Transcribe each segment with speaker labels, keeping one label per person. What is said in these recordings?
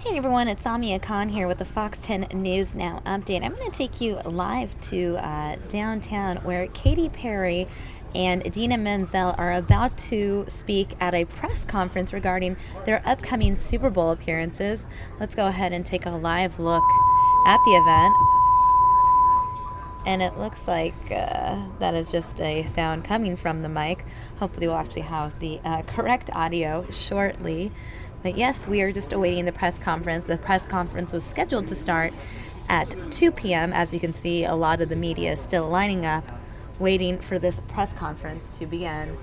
Speaker 1: Hey everyone, it's Samia Khan here with the Fox 10 News Now update. I'm going to take you live to downtown where Katy Perry and Idina Menzel are about to speak at a press conference regarding their upcoming Super Bowl appearances. Let's go ahead and take a live look at the event. And it looks like that is just a sound coming from the mic. Hopefully we'll actually have the correct audio shortly. But yes, we are just awaiting the press conference. The press conference was scheduled to start at 2 p.m. As you can see, a lot of the media is still lining up, waiting for this press conference to begin.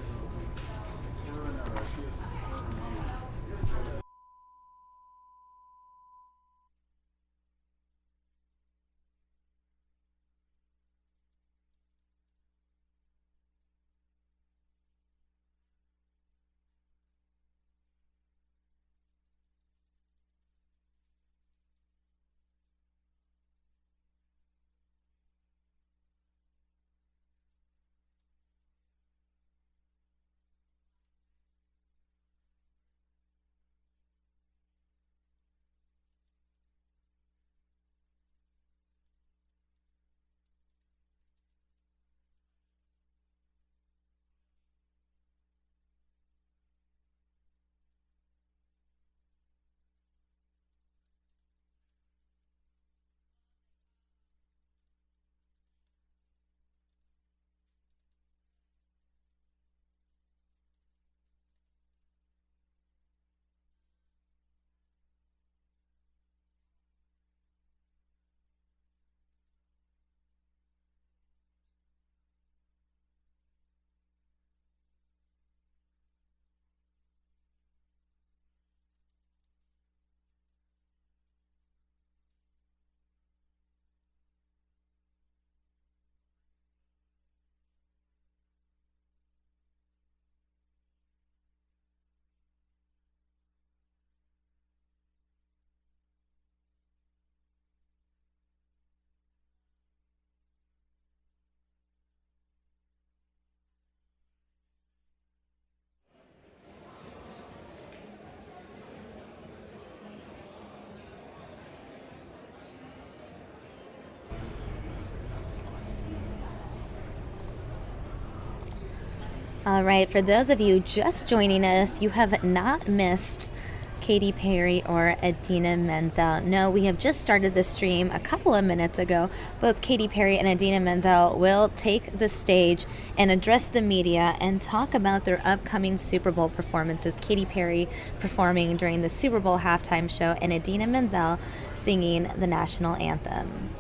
Speaker 1: All right, for those of you just joining us, you have not missed Katy Perry or Idina Menzel. No, we have just started the stream a couple of minutes ago. Both Katy Perry and Idina Menzel will take the stage and address the media and talk about their upcoming Super Bowl performances. Katy Perry performing during the Super Bowl halftime show and Idina Menzel singing the national anthem.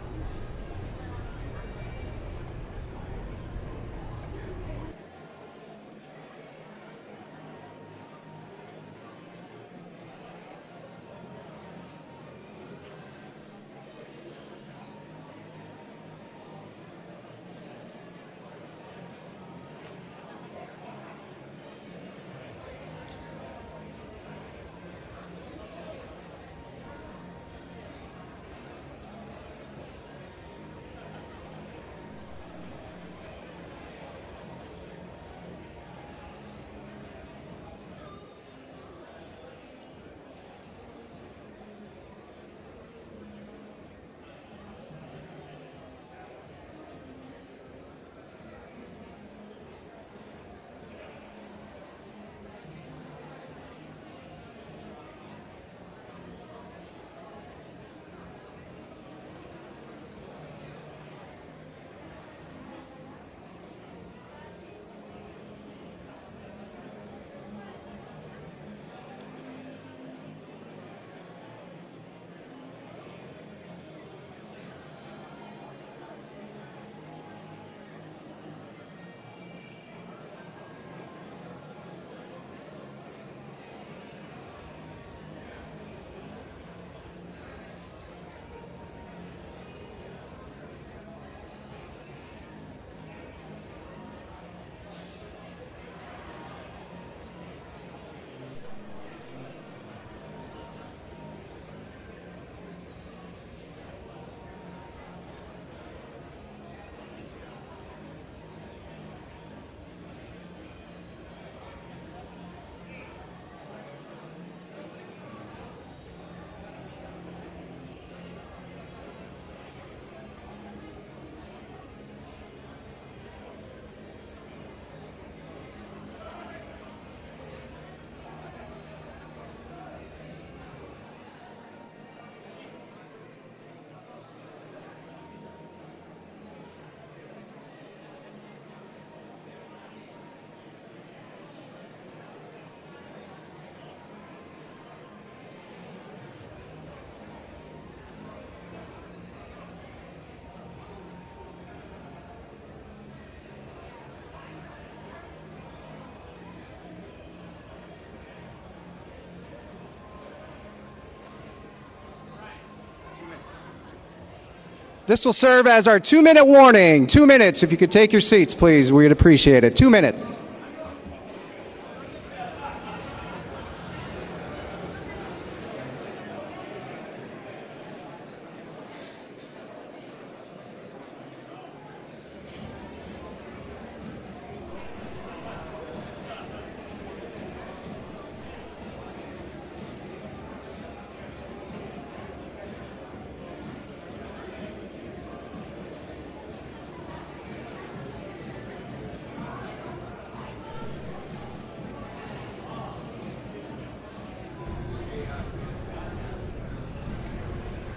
Speaker 2: This will serve as our 2-minute warning. 2 minutes. If you could take your seats, please, we'd appreciate it. 2 minutes.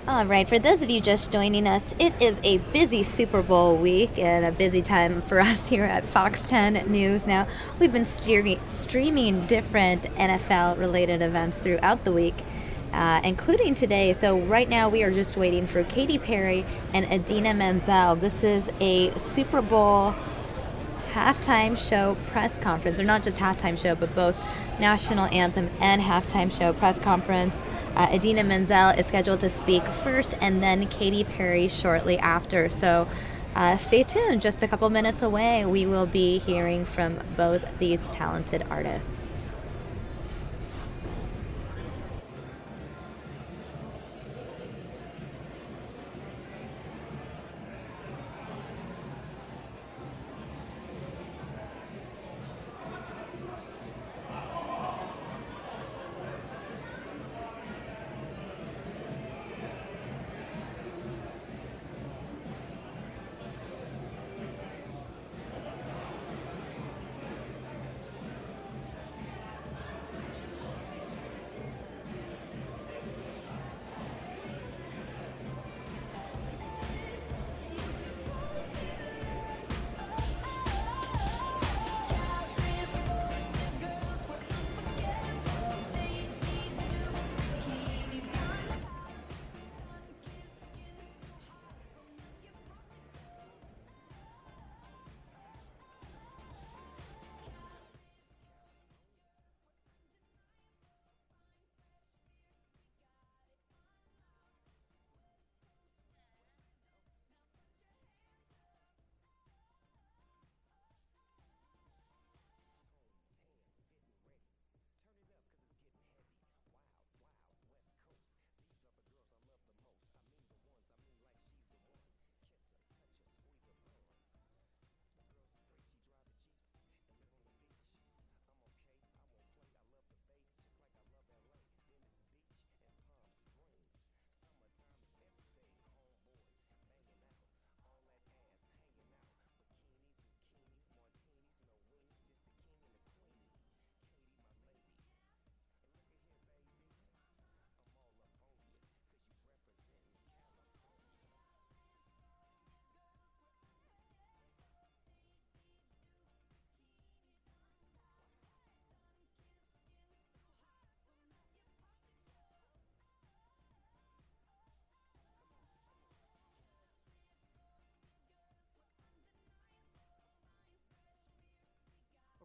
Speaker 1: All right, for those of you just joining us, it is a busy Super Bowl week and a busy time for us here at Fox 10 News. Now, we've been streaming different NFL-related events throughout the week, including today. So right now we are just waiting for Katy Perry and Idina Menzel. This is a Super Bowl halftime show press conference, or not just halftime show, but both national anthem and halftime show press conference. Idina Menzel is scheduled to speak first, and then Katy Perry shortly after. So stay tuned. Just a couple minutes away, we will be hearing from both these talented artists.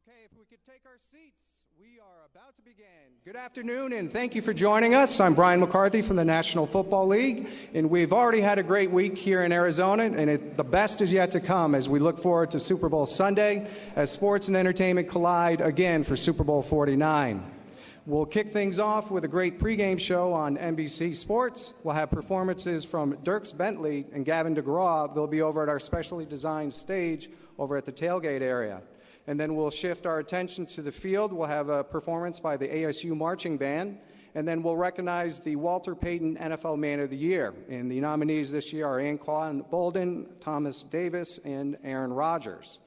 Speaker 2: Okay, if we could take our seats, we are about to begin. Good afternoon, and thank you for joining us. I'm Brian McCarthy from the National Football League, and we've already had a great week here in Arizona, and the best is yet to come as we look forward to Super Bowl Sunday as sports and entertainment collide again for Super Bowl 49. We'll kick things off with a great pregame show on NBC Sports. We'll have performances from Dierks Bentley and Gavin DeGraw. They'll be over at our specially designed stage over at the tailgate area. And then we'll shift our attention to the field. We'll have a performance by the ASU Marching Band. And then we'll recognize the Walter Payton NFL Man of the Year. And the nominees this year are Anquan Bolden, Thomas Davis, and Aaron Rodgers.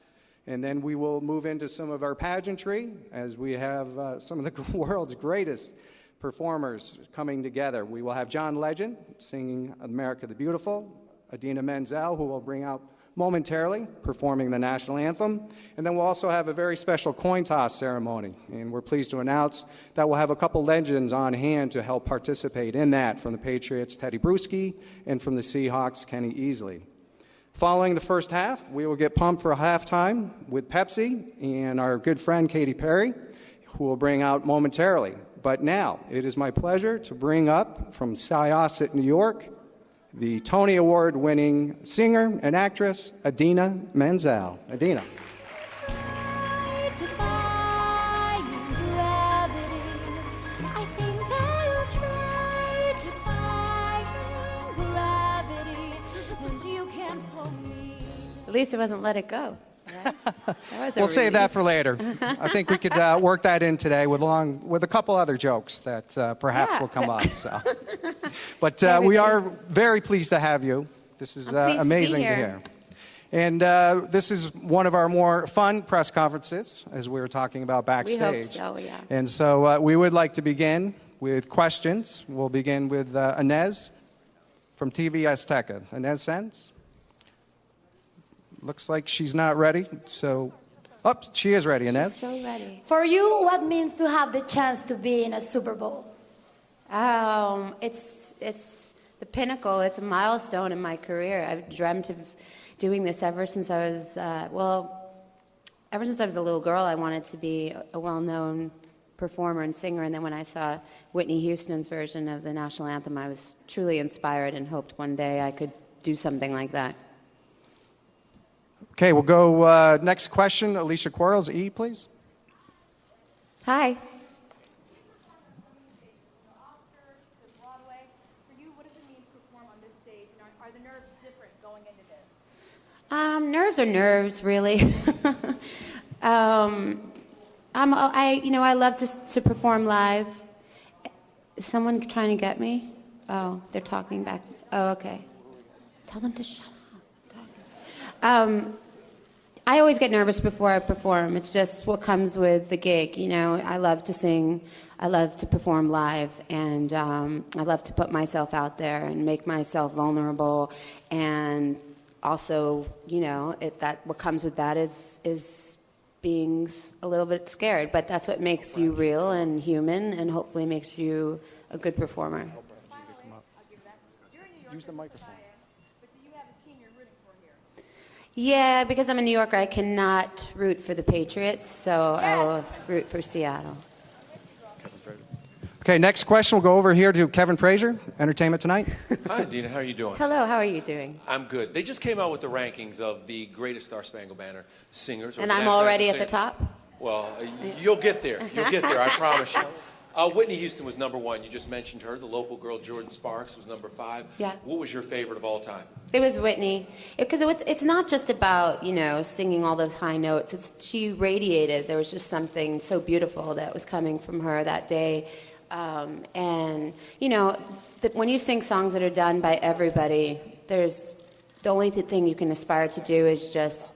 Speaker 2: And then we will move into some of our pageantry as we have some of the world's greatest performers coming together. We will have John Legend singing America the Beautiful, Idina Menzel, who will bring out momentarily performing the national anthem. And then we'll also have a very special coin toss ceremony. And we're pleased to announce that we'll have a couple legends on hand to help participate in that, from the Patriots, Teddy Bruschi, and from the Seahawks, Kenny Easley. Following the first half, we will get pumped for a halftime with Pepsi and our good friend Katy Perry, who will bring out momentarily. But now, it is my pleasure to bring up from Syosset, New York, the Tony Award-winning singer and actress, Idina Menzel. Idina.
Speaker 3: At least it wasn't Let It Go. Right?
Speaker 2: We'll save that for later. I think we could work that in today with a couple other jokes that perhaps will come up. So. But we are very pleased to have you. This is amazing to hear. And this is one of our more fun press conferences, as we were talking about backstage.
Speaker 3: We hope so, yeah.
Speaker 2: And so we would like to begin with questions. We'll begin with Inez from TV Azteca. Inez Sens? Looks like she's not ready, so... Oh, she is ready, Inez.
Speaker 3: She's so ready.
Speaker 4: For you, what means to have the chance to be in a Super Bowl?
Speaker 3: It's the pinnacle. It's a milestone in my career. I've dreamt of doing this ever since I was, ever since I was a little girl. I wanted to be a well-known performer and singer, and then when I saw Whitney Houston's version of the national anthem, I was truly inspired and hoped one day I could do something like that.
Speaker 2: Okay, we'll go next question. Alicia Quarles, E, please.
Speaker 3: Hi. Nerves are nerves, really. I love to perform live. Is someone trying to get me? Oh, they're talking back. Oh, okay. Tell them to shut up. I always get nervous before I perform. It's just what comes with the gig. You know, I love to sing. I love to perform live, and I love to put myself out there and make myself vulnerable. And also, you know, what comes with that is being a little bit scared. But that's what makes you real and human, and hopefully makes you a good performer.
Speaker 2: Use the microphone.
Speaker 3: Yeah, because I'm a New Yorker, I cannot root for the Patriots, so I will root for Seattle.
Speaker 2: Okay, next question. We'll go over here to Kevin Frazier, Entertainment Tonight.
Speaker 5: Hi, Dina. How are you doing?
Speaker 3: Hello, how are you doing?
Speaker 5: I'm good. They just came out with the rankings of the greatest Star Spangled Banner singers.
Speaker 3: And I'm already at the top?
Speaker 5: Well, you'll get there. You'll get there, I promise you. Whitney Houston was number 1. You just mentioned her. The local girl, Jordan Sparks, was number 5.
Speaker 3: Yeah.
Speaker 5: What was your favorite of all time?
Speaker 3: It was Whitney. Because it's not just about, you know, singing all those high notes. She radiated. There was just something so beautiful that was coming from her that day. And, you know, when you sing songs that are done by everybody, the only thing you can aspire to do is just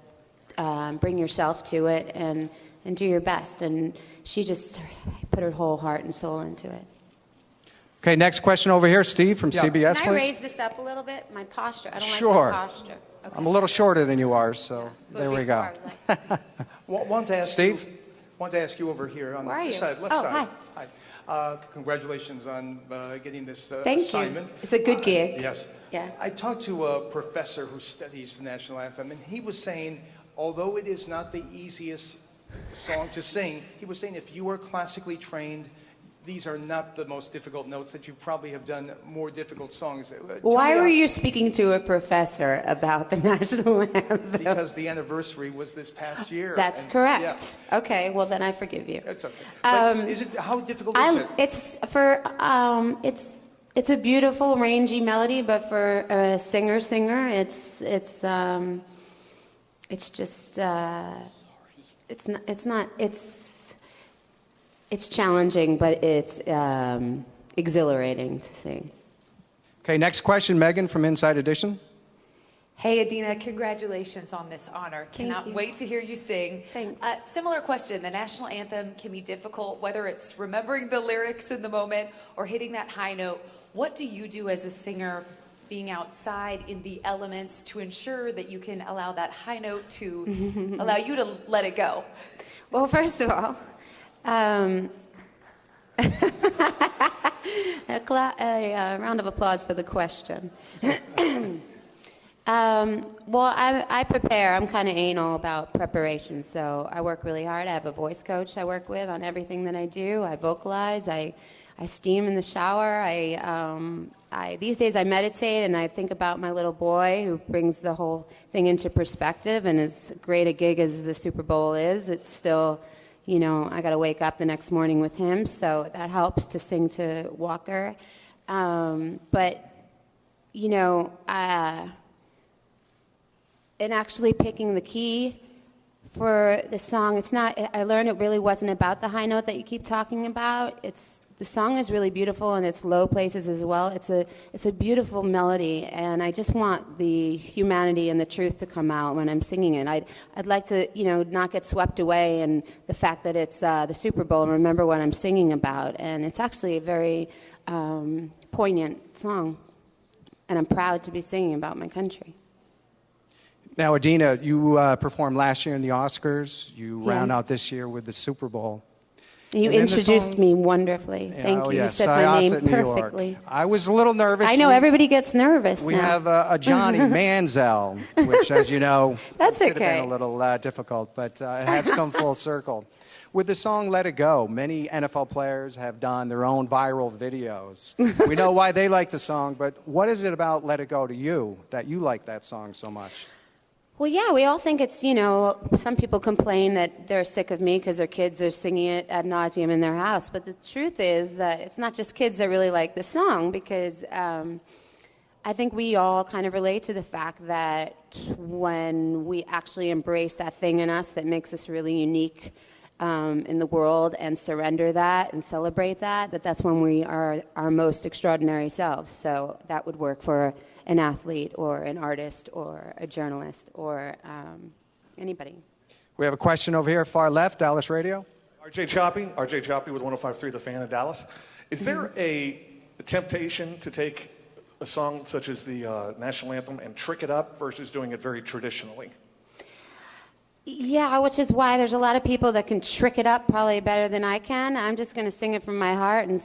Speaker 3: bring yourself to it and do your best. And she just put her whole heart and soul into it.
Speaker 2: Okay, next question over here, Steve from CBS,
Speaker 3: Can I
Speaker 2: please.
Speaker 3: raise this up a little bit? My posture. I don't like my posture. Okay.
Speaker 2: I'm a little shorter than you are, so there we go.
Speaker 6: Want to ask
Speaker 2: Steve?
Speaker 6: Want to ask you over here on
Speaker 3: Where are
Speaker 6: this
Speaker 3: you?
Speaker 6: side, left
Speaker 3: Oh,
Speaker 6: side. Hi. Congratulations on getting this
Speaker 3: Thank
Speaker 6: assignment.
Speaker 3: you. It's a good gig.
Speaker 6: Yes.
Speaker 3: Yeah.
Speaker 6: I talked to a professor who studies the national anthem, and he was saying, although it is not the easiest song to sing, he was saying if you are classically trained, these are not the most difficult notes, that you probably have done more difficult songs.
Speaker 3: Why were you speaking to a professor about the national anthem?
Speaker 6: Because the anniversary was this past year.
Speaker 3: That's correct. Yeah. Okay, well then I forgive you.
Speaker 6: It's okay. But how difficult is it?
Speaker 3: It's a beautiful, rangy melody, but for a singer, it's challenging, but it's exhilarating to sing.
Speaker 2: Okay, next question, Megan from Inside Edition.
Speaker 7: Hey, Idina, congratulations on this honor. Cannot wait to hear you sing.
Speaker 3: Thanks.
Speaker 7: Similar question. The national anthem can be difficult, whether it's remembering the lyrics in the moment or hitting that high note. What do you do as a singer, being outside in the elements, to ensure that you can allow that high note to allow you to let it go?
Speaker 3: Well, first of all, a round of applause for the question. Well, I prepare. I'm kind of anal about preparation, so I work really hard. I have a voice coach I work with on everything that I do. I vocalize. I I steam in the shower. These days I meditate and I think about my little boy who brings the whole thing into perspective. And as great a gig as the Super Bowl is, it's still, I got to wake up the next morning with him. So that helps to sing to Walker. But, in actually picking the key for the song, I learned it really wasn't about the high note that you keep talking about. The song is really beautiful in its low places as well. It's a beautiful melody, and I just want the humanity and the truth to come out when I'm singing it. I'd like to, not get swept away in the fact that it's the Super Bowl and remember what I'm singing about. And it's actually a very poignant song, and I'm proud to be singing about my country.
Speaker 2: Now, Idina, you performed last year in the Oscars. You round out this year with the Super Bowl.
Speaker 3: You introduced me wonderfully. Thank you.
Speaker 2: Yes.
Speaker 3: You said my name
Speaker 2: New
Speaker 3: perfectly.
Speaker 2: York. I was a little nervous.
Speaker 3: I know, everybody gets nervous
Speaker 2: We
Speaker 3: now.
Speaker 2: have a Johnny Menzel, which, as you know,
Speaker 3: That's
Speaker 2: could have
Speaker 3: okay.
Speaker 2: been a little difficult, but it has come full circle. With the song Let It Go, many NFL players have done their own viral videos. We know why they like the song, but what is it about Let It Go to you that you like that song so much?
Speaker 3: Well, yeah, we all think it's, some people complain that they're sick of me because their kids are singing it ad nauseum in their house. But the truth is that it's not just kids that really like the song, because I think we all kind of relate to the fact that when we actually embrace that thing in us that makes us really unique in the world and surrender that and celebrate that's when we are our most extraordinary selves. So that would work for an athlete or an artist or a journalist or anybody.
Speaker 2: We have a question over here, far left, Dallas Radio.
Speaker 8: RJ Choppy with 105.3 The Fan in Dallas. Is there a temptation to take a song such as the national anthem and trick it up versus doing it very traditionally?
Speaker 3: Yeah, which is why there's a lot of people that can trick it up probably better than I can. I'm just going to sing it from my heart and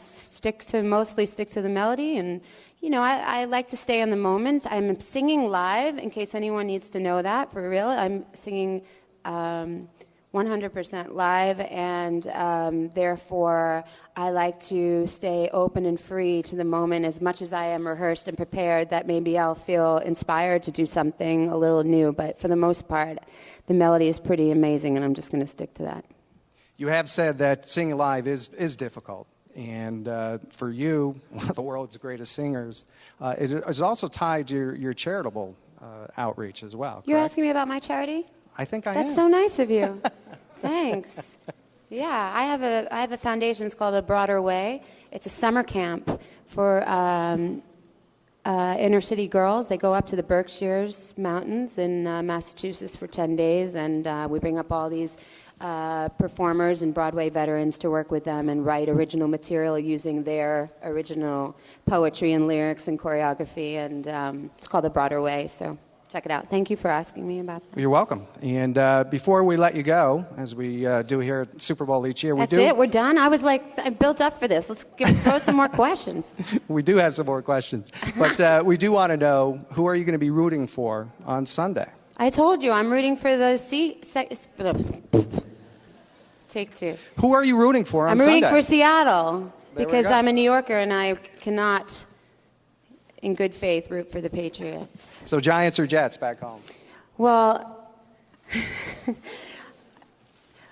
Speaker 3: mostly stick to the melody. And, I like to stay in the moment. I'm singing live, in case anyone needs to know that, for real. I'm singing 100% live, and therefore I like to stay open and free to the moment as much as I am rehearsed and prepared, that maybe I'll feel inspired to do something a little new. But for the most part, the melody is pretty amazing, and I'm just going to stick to that.
Speaker 2: You have said that singing live is difficult. And for you, one of the world's greatest singers, it is also tied to your charitable outreach as well.
Speaker 3: You're
Speaker 2: correct?
Speaker 3: asking me about my charity?
Speaker 2: I think I am.
Speaker 3: That's so nice of you. Thanks. Yeah, I have a foundation. It's called A Broader Way. It's a summer camp for inner city girls. They go up to the Berkshires Mountains in Massachusetts for 10 days, and we bring up all these performers and Broadway veterans to work with them and write original material using their original poetry and lyrics and choreography, and it's called A Broader Way, so check it out. Thank you for asking me about that.
Speaker 2: You're welcome. And before we let you go, as we do here at Super Bowl each year,
Speaker 3: That's it? We're done? I was like, I built up for this. Let's throw some more questions.
Speaker 2: We do have some more questions. But we do want to know, who are you going to be rooting for on Sunday?
Speaker 3: I told you, I'm rooting for the Take two.
Speaker 2: Who are you rooting for on Sunday?
Speaker 3: I'm rooting for Seattle because
Speaker 2: go.
Speaker 3: I'm a New Yorker and I cannot, in good faith, root for the Patriots.
Speaker 2: So Giants or Jets back home?
Speaker 3: Well,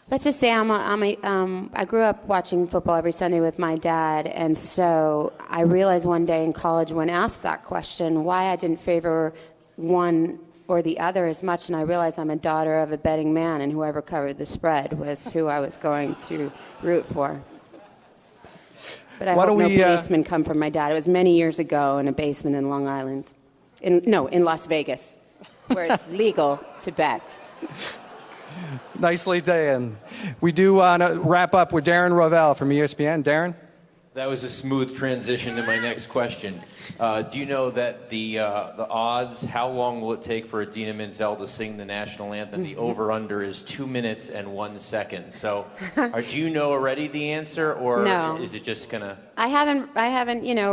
Speaker 3: let's just say I grew up watching football every Sunday with my dad, and so I realized one day in college when asked that question why I didn't favor one or the other as much, and I realized I'm a daughter of a betting man, and whoever covered the spread was who I was going to root for. But I hope no policemen come from my dad. It was many years ago in a basement in Long Island. In Las Vegas, where it's legal to bet.
Speaker 2: Nicely done. We do want to wrap up with Darren Rovell from ESPN. Darren?
Speaker 5: That was a smooth transition to my next question. Do you know that the odds, how long will it take for Idina Menzel to sing the national anthem? The over-under is 2 minutes and 1 second. So do you know already the answer, or
Speaker 3: No.
Speaker 5: is it just going to...
Speaker 3: I haven't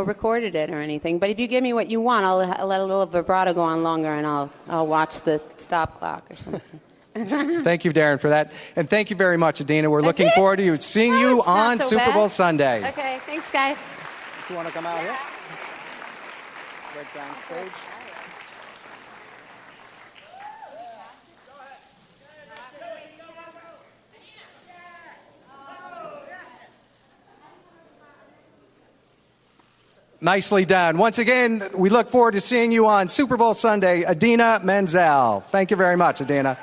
Speaker 3: recorded it or anything, but if you give me what you want, I'll let a little vibrato go on longer, and I'll watch the stop clock or something.
Speaker 2: Thank you, Darren, for that. And thank you very much, Idina. We're looking forward to seeing you on
Speaker 3: so
Speaker 2: Super
Speaker 3: bad.
Speaker 2: Bowl Sunday.
Speaker 3: Okay, thanks, guys.
Speaker 2: If you want to come out here, right down stage. Nicely done. Once again, we look forward to seeing you on Super Bowl Sunday, Idina Menzel. Thank you very much, Idina.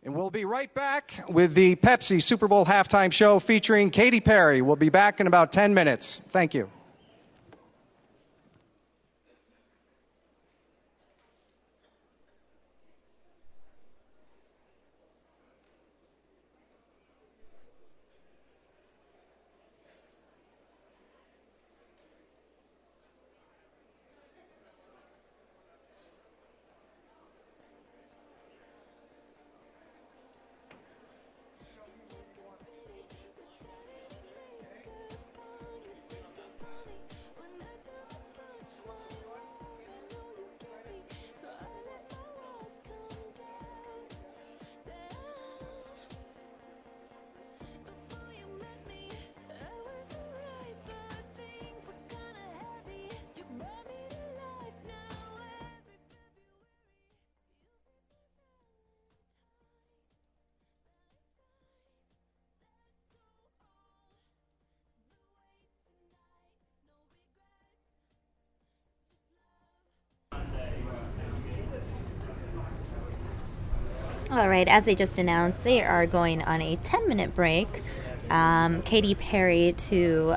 Speaker 2: And we'll be right back with the Pepsi Super Bowl halftime show featuring Katy Perry. We'll be back in about 10 minutes. Thank you.
Speaker 1: All right, as they just announced, they are going on a 10-minute break. Katy Perry to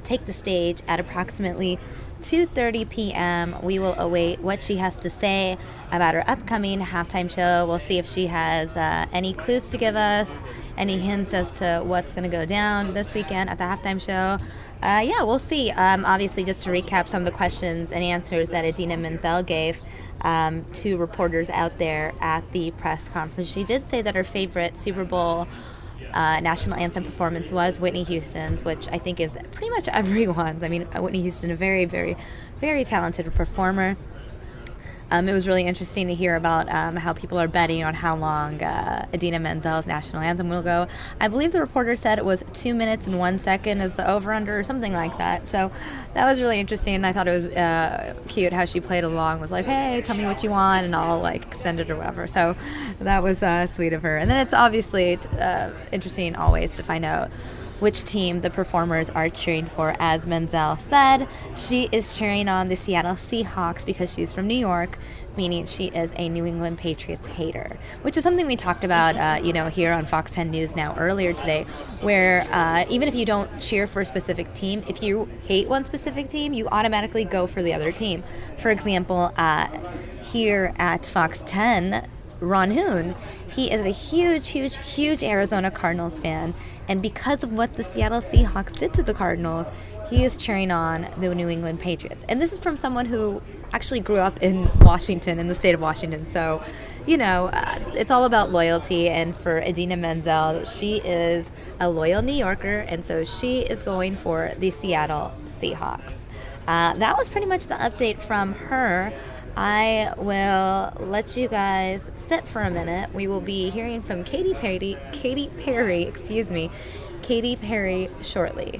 Speaker 1: take the stage at approximately 2:30 p.m. We will await what she has to say about her upcoming halftime show. We'll see if she has any clues to give us, any hints as to what's going to go down this weekend at the halftime show. Yeah, we'll see. Obviously, just to recap some of the questions and answers that Idina Menzel gave to reporters out there at the press conference. She did say that her favorite Super Bowl national anthem performance was Whitney Houston's, which I think is pretty much everyone's. I mean, Whitney Houston, a very, very, very talented performer. It was really interesting to hear about how people are betting on how long Idina Menzel's national anthem will go. I believe the reporter said it was 2 minutes and 1 second as the over-under or something like that. So that was really interesting. I thought it was cute how she played along, was like, hey, tell me what you want, and I'll like extend it or whatever. So that was sweet of her. And then it's obviously interesting always to find out which team the performers are cheering for. As Menzel said, she is cheering on the Seattle Seahawks because she's from New York, meaning she is a New England Patriots hater, which is something we talked about, here on Fox 10 News Now earlier today, where even if you don't cheer for a specific team, if you hate one specific team, you automatically go for the other team. For example, here at Fox 10, Ron Hoon, he is a huge Arizona Cardinals fan, and because of what the Seattle Seahawks did to the Cardinals, he is cheering on the New England Patriots. And this is from someone who actually grew up in Washington, in the state of Washington. So, it's all about loyalty, and for Idina Menzel, she is a loyal New Yorker, and so she is going for the Seattle Seahawks. That was pretty much the update from her. I will let you guys sit for a minute. We will be hearing from Katy Perry shortly.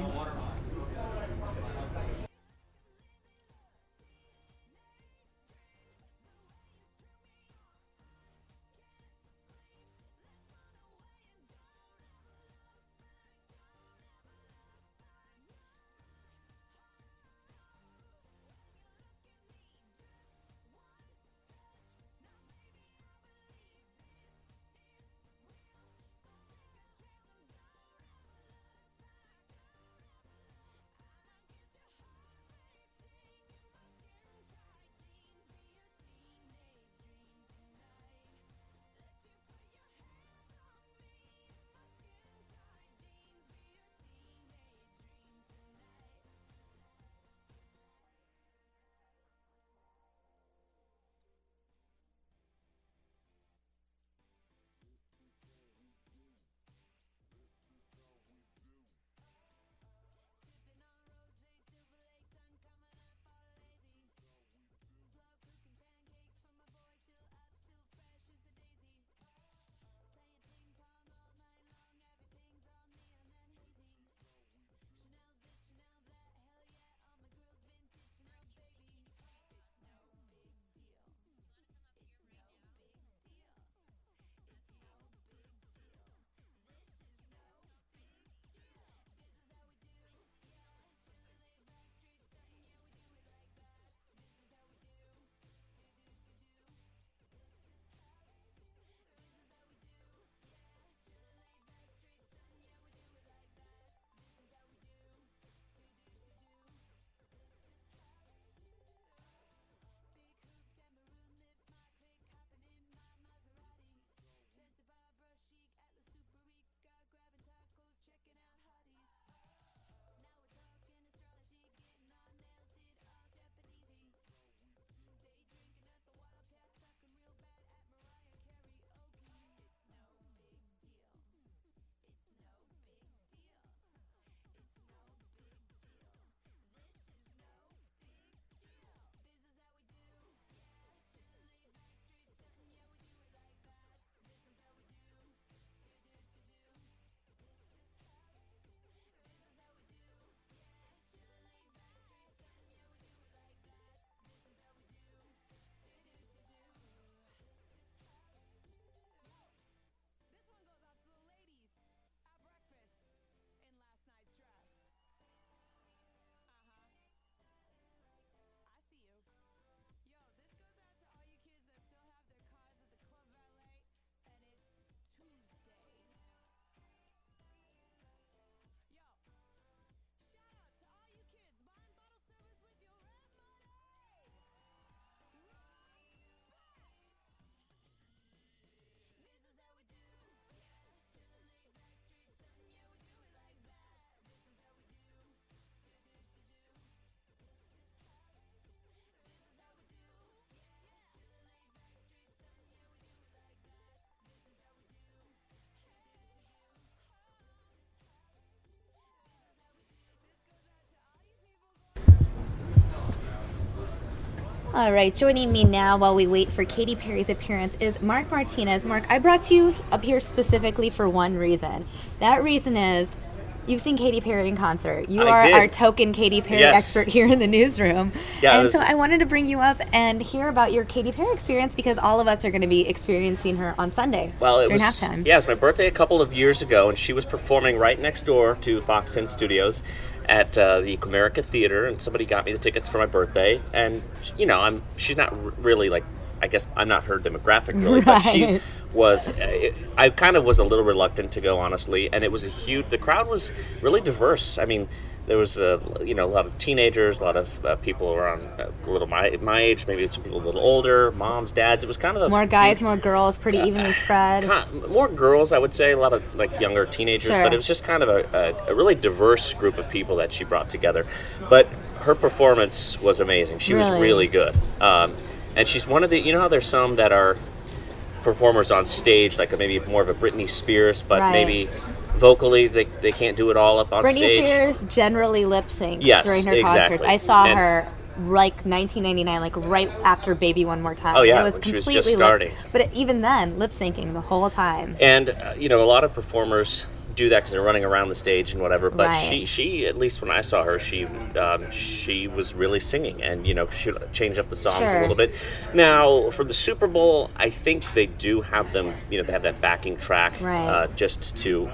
Speaker 1: All right, joining me now while we wait for Katy Perry's appearance is Mark Martinez. Mark, I brought you up here specifically for one reason. That reason is you've seen Katy Perry in concert. You are our token Katy Perry expert here in the newsroom. Yeah, so I wanted to bring you up and hear about your Katy Perry experience because all of us are going to be experiencing her on Sunday during halftime.
Speaker 9: Yeah, it was my birthday a couple of years ago, and she was performing right next door to Fox 10 Studios at the Comerica Theater, and somebody got me the tickets for my birthday. And, you know, she's not really like, I guess I'm not her demographic really, but she was, I kind of was a little reluctant to go, honestly, and it was the crowd was really diverse. I mean, there was a lot of teenagers, a lot of people around a little my age, maybe some people a little older, moms, dads. It was kind of
Speaker 1: more guys, more girls, pretty evenly spread.
Speaker 9: More girls, I would say, a lot of like younger teenagers, but it was just kind of a really diverse group of people that she brought together. But her performance was amazing. She was really good. And she's one of the, you know how there's some that are performers on stage, like maybe more of a Britney Spears, but maybe vocally they can't do it all up on stage.
Speaker 1: Britney Spears generally lip syncs during her concerts. I saw her like 1999, like right after Baby One More Time.
Speaker 9: Oh yeah,
Speaker 1: it was completely
Speaker 9: she was just starting.
Speaker 1: But even then, lip syncing the whole time.
Speaker 9: And a lot of performers do that because they're running around the stage and whatever, but she at least when I saw her, she was really singing, and she would change up the songs a little bit. Now for the Super Bowl, I think they do have them, they have that backing track just to,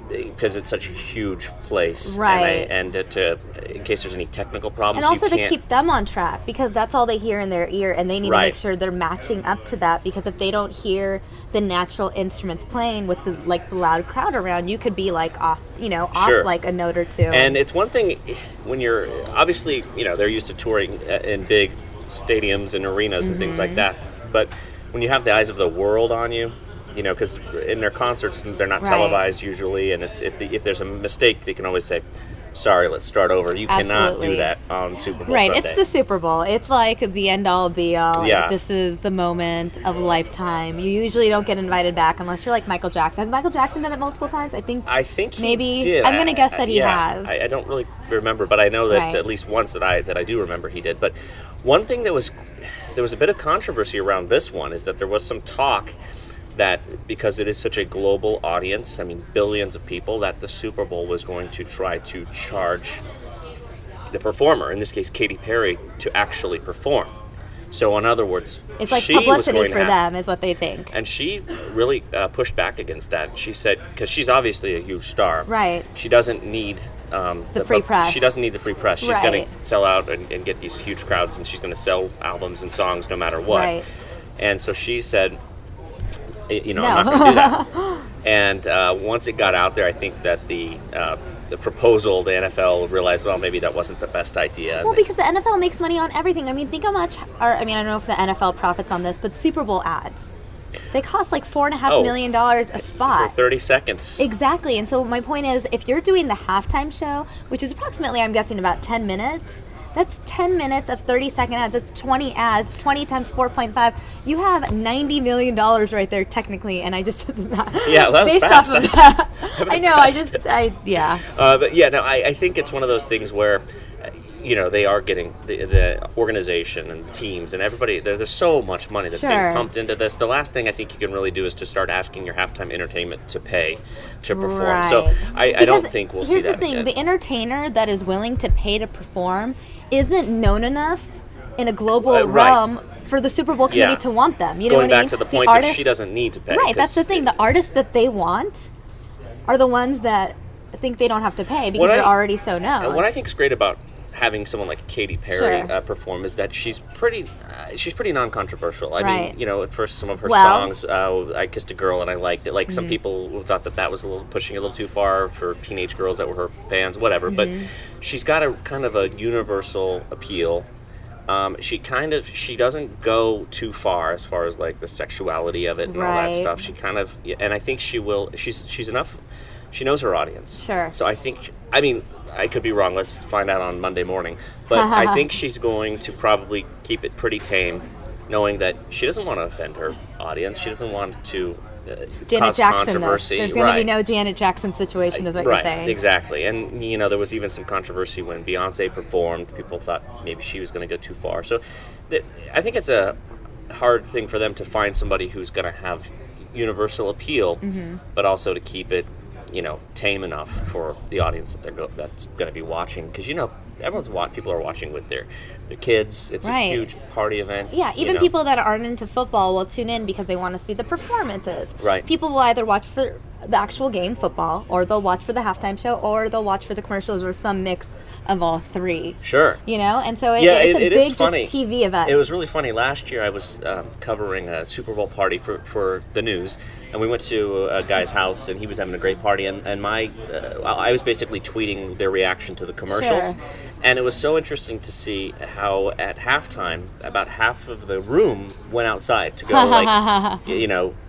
Speaker 9: because it's such a huge place, and in case there's any technical problems,
Speaker 1: and also to keep them on track, because that's all they hear in their ear, and they need to make sure they're matching up to that, because if they don't hear the natural instruments playing with the loud crowd around, you could be like off, off like a note or two.
Speaker 9: And it's one thing when you're obviously, they're used to touring in big stadiums and arenas and things like that, but when you have the eyes of the world on you, because in their concerts, they're not televised usually, and if there's a mistake, they can always say, sorry, let's start over. You cannot do that on Super Bowl Sunday.
Speaker 1: It's the Super Bowl. It's like the end-all, be-all. Yeah. Like, this is the moment of a lifetime. You usually don't get invited back unless you're like Michael Jackson. Has Michael Jackson done it multiple times? I think maybe
Speaker 9: he did.
Speaker 1: I'm going to guess that he has.
Speaker 9: I don't really remember, but I know that at least once that I do remember he did. But one thing there was a bit of controversy around this one is that there was some talk that because it is such a global audience, I mean billions of people, that the Super Bowl was going to try to charge the performer, in this case Katy Perry, to actually perform. So in other words,
Speaker 1: it's like publicity for them is what they think.
Speaker 9: And she really pushed back against that. She said, because she's obviously a huge star.
Speaker 1: Right.
Speaker 9: She doesn't need
Speaker 1: the free press.
Speaker 9: She doesn't need the free press. She's going to sell out and get these huge crowds, and she's going to sell albums and songs no matter what. Right. And so she said, I'm not going to do that. And once it got out there, I think that the proposal, the NFL realized, well, maybe that wasn't the best idea.
Speaker 1: Well, because the NFL makes money on everything. I mean, think how much, I don't know if the NFL profits on this, but Super Bowl ads. They cost like $4.5 million a spot.
Speaker 9: For 30 seconds.
Speaker 1: Exactly. And so my point is, if you're doing the halftime show, which is approximately, I'm guessing, about 10 minutes, that's 10 minutes of 30-second ads. That's 20 ads, 20 times 4.5. You have $90 million right there, technically, and I just did not.
Speaker 9: Yeah, that was
Speaker 1: based
Speaker 9: fast.
Speaker 1: Off of that. I know, yeah.
Speaker 9: But yeah, no, I think it's one of those things where, they are getting the organization and the teams and everybody, there's so much money that's being pumped into this. The last thing I think you can really do is to start asking your halftime entertainment to pay to perform. Right. So I don't think we'll see that again.
Speaker 1: Here's the thing, the entertainer that is willing to pay to perform isn't known enough in a global realm for the Super Bowl committee to want them. You know what I mean?
Speaker 9: Going back to the point that she doesn't need to pay.
Speaker 1: Right, that's the thing. The artists that they want are the ones that think they don't have to pay because they're already so known.
Speaker 9: What I think is great about having someone like Katy Perry perform is that she's pretty non-controversial. I mean, at first some of her songs, I Kissed a Girl and I liked it. Like some people thought that was pushing a little too far for teenage girls that were her fans, whatever. But she's got a kind of a universal appeal. She doesn't go too far as like the sexuality of it and all that stuff. She kind of, and I think she will. She's enough. She knows her audience.
Speaker 1: Sure.
Speaker 9: So I could be wrong. Let's find out on Monday morning. But I think she's going to probably keep it pretty tame, knowing that she doesn't want to offend her audience. She doesn't want to
Speaker 1: Janet
Speaker 9: cause
Speaker 1: Jackson,
Speaker 9: controversy.
Speaker 1: There's going to be no Janet Jackson situation, is what you're saying.
Speaker 9: Right, exactly. And, there was even some controversy when Beyonce performed. People thought maybe she was going to go too far. So I think it's a hard thing for them to find somebody who's going to have universal appeal, but also to keep it, tame enough for the audience that's going to be watching. Because, people are watching with their kids. It's a huge party event.
Speaker 1: Yeah, even people that aren't into football will tune in because they want to see the performances.
Speaker 9: Right.
Speaker 1: People will either watch for the actual game, football, or they'll watch for the halftime show, or they'll watch for the commercials, or some mix of all three.
Speaker 9: Sure.
Speaker 1: And so it's a big just TV event.
Speaker 9: It was really funny. Last year I was covering a Super Bowl party for the news, and we went to a guy's house, and he was having a great party, and I was basically tweeting their reaction to the commercials.
Speaker 1: Sure.
Speaker 9: And it was so interesting to see how at halftime, about half of the room went outside to go,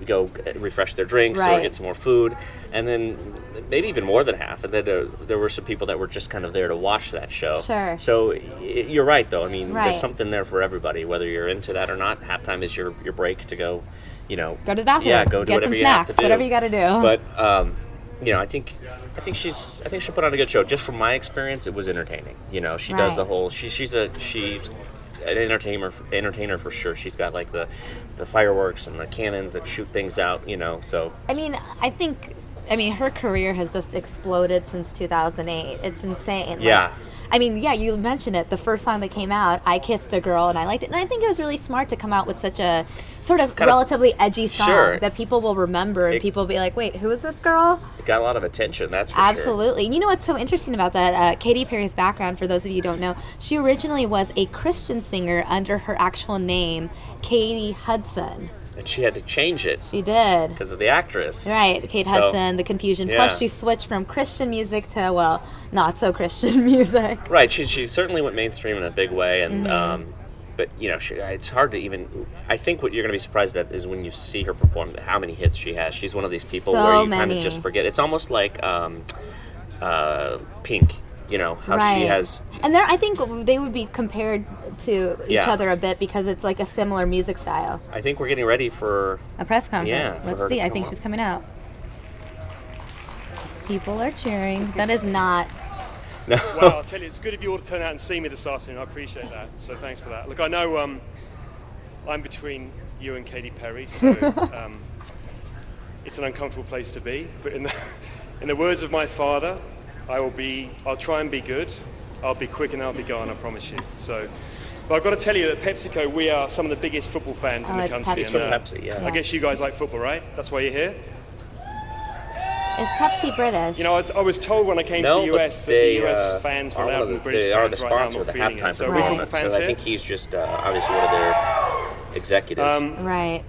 Speaker 9: go refresh their drinks or get some more food. And then maybe even more than half. And then there were some people that were just kind of there to watch that show.
Speaker 1: Sure.
Speaker 9: So you're right, though. I mean, there's something there for everybody, whether you're into that or not. Halftime is your break to go,
Speaker 1: go to the bathroom.
Speaker 9: Yeah, go do
Speaker 1: get
Speaker 9: whatever
Speaker 1: some
Speaker 9: you
Speaker 1: snacks,
Speaker 9: have to do.
Speaker 1: whatever you got to do.
Speaker 9: But I think she'll put on a good show. Just from my experience, it was entertaining. She does the whole. She's an entertainer for sure. She's got like the fireworks and the cannons that shoot things out. So.
Speaker 1: I mean, her career has just exploded since 2008. It's insane.
Speaker 9: Yeah.
Speaker 1: You mentioned it. The first song that came out, I Kissed a Girl, and I liked it. And I think it was really smart to come out with such a sort of relatively edgy song that people will remember, and people will be like, wait, who is this girl?
Speaker 9: It got a lot of attention, that's for
Speaker 1: Absolutely. And you know what's so interesting about that? Katy Perry's background, for those of you who don't know, she originally was a Christian singer under her actual name, Katy Hudson.
Speaker 9: And she had to change it.
Speaker 1: She did.
Speaker 9: Because of the actress.
Speaker 1: Right, Kate Hudson, the confusion. Yeah. Plus, she switched from Christian music to, not so Christian music.
Speaker 9: Right, she certainly went mainstream in a big way, and but it's hard to even. I think what you're going to be surprised at is when you see her perform, how many hits she has. She's one of these people where you kind of just forget. It's almost like Pink. How she has.
Speaker 1: And I think they would be compared to each other a bit because it's like a similar music style.
Speaker 9: I think we're getting ready for
Speaker 1: a press conference.
Speaker 9: Yeah,
Speaker 1: let's see. I think she's coming out. People are cheering. That is not.
Speaker 10: No. Well, I'll tell you, it's good of you all to turn out and see me this afternoon. I appreciate that. So thanks for that. Look, I know I'm between you and Katy Perry, so it's an uncomfortable place to be. But in the words of my father, I'll try and be good. I'll be quick and I'll be gone, I promise you. So, but I've got to tell you that PepsiCo, we are some of the biggest football fans in the country.
Speaker 9: It's from Pepsi, yeah.
Speaker 10: I guess you guys like football, right? That's why you're here?
Speaker 1: Is Pepsi British?
Speaker 10: I was told when I came to the US that the US fans were louder than British fans.
Speaker 9: They are the sponsor of the halftime
Speaker 10: So we football fans
Speaker 9: I think he's just obviously one of their executives.
Speaker 1: Right.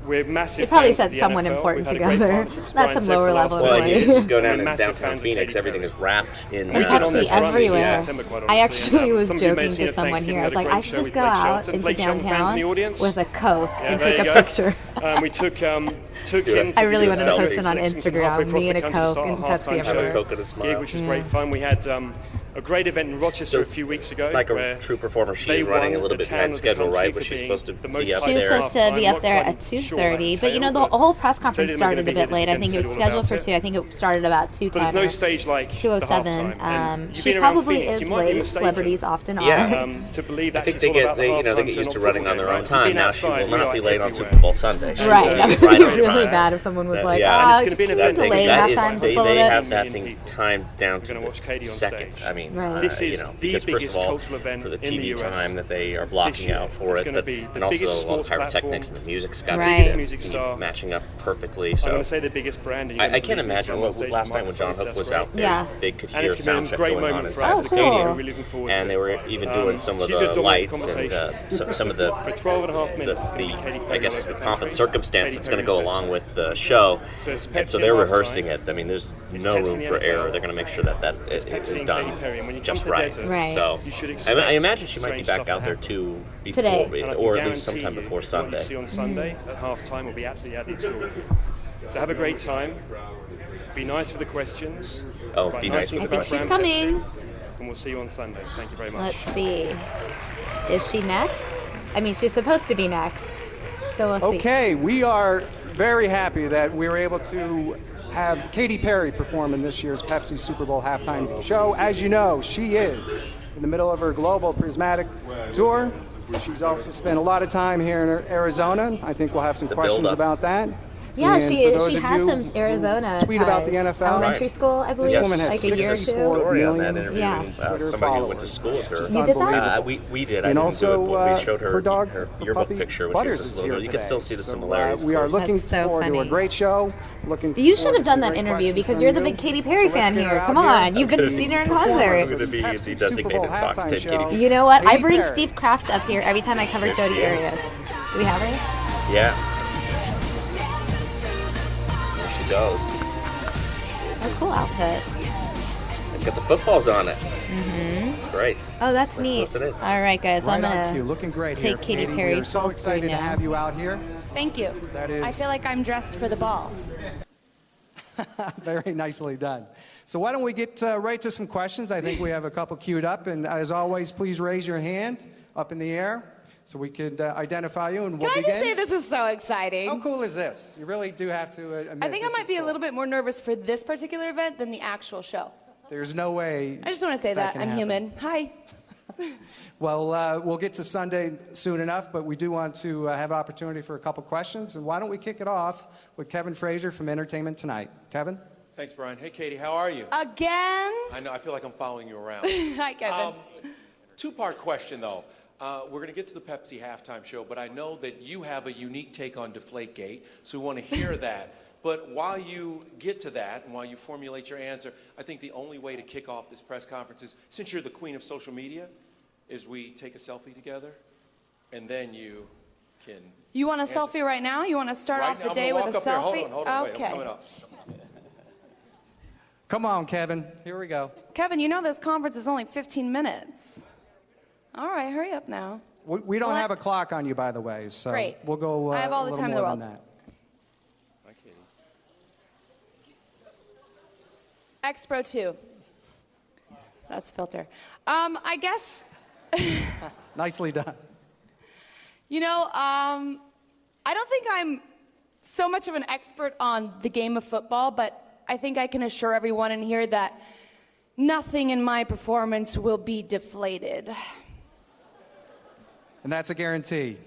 Speaker 10: We're massive.
Speaker 1: You probably
Speaker 10: fans
Speaker 1: said someone important to go there, not some lower level
Speaker 9: employee.
Speaker 1: employee.
Speaker 9: Just go down to downtown Phoenix. Everything is wrapped in
Speaker 1: Pepsi everywhere. I actually was joking to someone here. I was like, I should just go out into downtown with a Coke and take a picture.
Speaker 10: We took him.
Speaker 1: I really wanted to post it on Instagram. Me and a Coke and Pepsi everywhere.
Speaker 10: Which was great fun. We had a great event in Rochester a few weeks ago.
Speaker 9: Like a true performer, she's running a little bit behind schedule, right? Was she supposed to be up there?
Speaker 1: She was supposed to be up there at 2:30, but the whole press conference started a bit late. I think it was scheduled for 2. I think it started about 2:10.
Speaker 10: But there's no stage like
Speaker 1: 2:07. She probably is late. Celebrities often are.
Speaker 10: Yeah. To believe that
Speaker 9: I think they get used to running on their own time. Now she will not be late on Super Bowl Sunday.
Speaker 1: Right. That would be really bad if someone was like, can you delay halftime just a little bit?
Speaker 9: They have that thing timed down to the second. I mean,
Speaker 10: this is the biggest cultural event
Speaker 9: for the
Speaker 10: in the
Speaker 9: TV
Speaker 10: US.
Speaker 9: time that they are blocking out for it, and also all the pyrotechnics and the music's got
Speaker 1: to
Speaker 9: be matching up perfectly.
Speaker 10: I'm
Speaker 9: So
Speaker 10: going to say the biggest brand.
Speaker 9: I can't imagine. Last time when John Hook was out there, they could hear a sound check going on inside the stadium, and they were even doing some of the lights and some of the I guess the pomp and circumstance that's going to go along with the show, and so they're rehearsing it. I mean, there's no room for error. They're going to make sure that is done just right. So I imagine she might be back out there too before,
Speaker 1: today,
Speaker 9: or at least sometime before Sunday.
Speaker 10: What you see on Sunday at halftime will be absolutely extraordinary. So have a great time. Be nice with the questions.
Speaker 9: Oh, be nice with the questions.
Speaker 1: She's coming.
Speaker 10: And we'll see you on Sunday. Thank you very much.
Speaker 1: Let's see. Is she next? I mean, she's supposed to be next. So we'll see.
Speaker 2: Okay, we are very happy that we were able to have Katy Perry perform in this year's Pepsi Super Bowl halftime show. As you know, she is in the middle of her global prismatic tour. She's also spent a lot of time here in Arizona. I think we'll have some questions about that.
Speaker 1: Yeah,
Speaker 2: And
Speaker 1: she
Speaker 2: for those
Speaker 1: has
Speaker 2: of you
Speaker 1: some Arizona
Speaker 2: tweet about the NFL.
Speaker 1: Elementary school, I believe,
Speaker 2: This woman has
Speaker 1: like a year or two.
Speaker 9: Story on that interview.
Speaker 1: Yeah.
Speaker 9: Somebody who went to school with her.
Speaker 1: You did that?
Speaker 9: We did. I
Speaker 2: And
Speaker 9: didn't
Speaker 2: also,
Speaker 9: do it, but we showed her
Speaker 2: dog,
Speaker 9: her
Speaker 2: her
Speaker 9: yearbook
Speaker 2: puppy,
Speaker 9: picture when
Speaker 2: Butters
Speaker 9: she was
Speaker 2: is
Speaker 9: little.
Speaker 2: here
Speaker 9: You
Speaker 2: today.
Speaker 9: can still see the
Speaker 2: So,
Speaker 9: similarities.
Speaker 2: we are looking
Speaker 1: That's so
Speaker 2: forward to a
Speaker 1: funny.
Speaker 2: great show.
Speaker 1: You should have done that interview because you're the big Katy Perry fan here. Come on, you've been seeing her in
Speaker 9: I'm
Speaker 1: concert.
Speaker 9: going to be the designated Fox 10 Katy.
Speaker 1: You know what? I
Speaker 2: Katy
Speaker 1: bring
Speaker 2: Perry.
Speaker 1: Steve Kraft up here every time I cover Jody Arias. Do we have her?
Speaker 9: Yeah. She does.
Speaker 1: Oh, cool outfit.
Speaker 9: It's got the footballs on it. It's great.
Speaker 1: Oh, that's
Speaker 9: Let's
Speaker 1: neat.
Speaker 9: listen in.
Speaker 1: All right, guys.
Speaker 2: Right
Speaker 1: I'm
Speaker 2: on cue.
Speaker 1: gonna
Speaker 2: Looking great
Speaker 1: take
Speaker 2: here,
Speaker 1: Katy Perry
Speaker 2: We're so
Speaker 1: full
Speaker 2: excited
Speaker 1: screen
Speaker 2: to
Speaker 1: now.
Speaker 2: have you out here.
Speaker 11: Thank you.
Speaker 2: That is
Speaker 11: I feel like I'm dressed for the ball.
Speaker 2: very nicely done. So why don't we get right to some questions? I think we have a couple queued up. And as always, please raise your hand up in the air so we could identify you, and we'll
Speaker 11: Can I
Speaker 2: begin.
Speaker 11: just say this is so exciting?
Speaker 2: How cool is this? You really do have to admit
Speaker 11: I think I
Speaker 2: this
Speaker 11: might
Speaker 2: is
Speaker 11: be a
Speaker 2: cool.
Speaker 11: little bit more nervous for this particular event than the actual show.
Speaker 2: There's no way.
Speaker 11: I just want to say that.
Speaker 2: can
Speaker 11: I'm
Speaker 2: happen.
Speaker 11: human. Hi.
Speaker 2: Well, we'll get to Sunday soon enough, but we do want to have an opportunity for a couple questions. And why don't we kick it off with Kevin Frazier from Entertainment Tonight. Kevin?
Speaker 12: Thanks, Brian. Hey, Katy, how are you?
Speaker 11: Again?
Speaker 12: I know, I feel like I'm following you around.
Speaker 11: Hi, Kevin.
Speaker 12: Two-part question, though. We're going to get to the Pepsi halftime show, but I know that you have a unique take on Deflategate, so we want to hear that. But while you get to that and while you formulate your answer, I think the only way to kick off this press conference is, since you're the queen of social media, is we take a selfie together, and then you can...
Speaker 11: You want a selfie right now? You want to start off the day with a selfie?
Speaker 12: Hold on, wait,
Speaker 11: okay.
Speaker 12: I'm coming up.
Speaker 2: Come on, Kevin. Here we go.
Speaker 11: Kevin, you know this conference is only 15 minutes. All right, hurry up now.
Speaker 2: We don't have a clock on you, by the way, so
Speaker 11: Great.
Speaker 2: we'll go
Speaker 11: I have all
Speaker 2: a
Speaker 11: the
Speaker 2: little
Speaker 11: time in the
Speaker 2: more
Speaker 11: world.
Speaker 2: than that.
Speaker 12: Hi, Katy.
Speaker 11: X Pro 2. That's the filter. I guess...
Speaker 2: Nicely done.
Speaker 11: You know, I don't think I'm so much of an expert on the game of football, but I think I can assure everyone in here that nothing in my performance will be deflated.
Speaker 2: And that's a guarantee.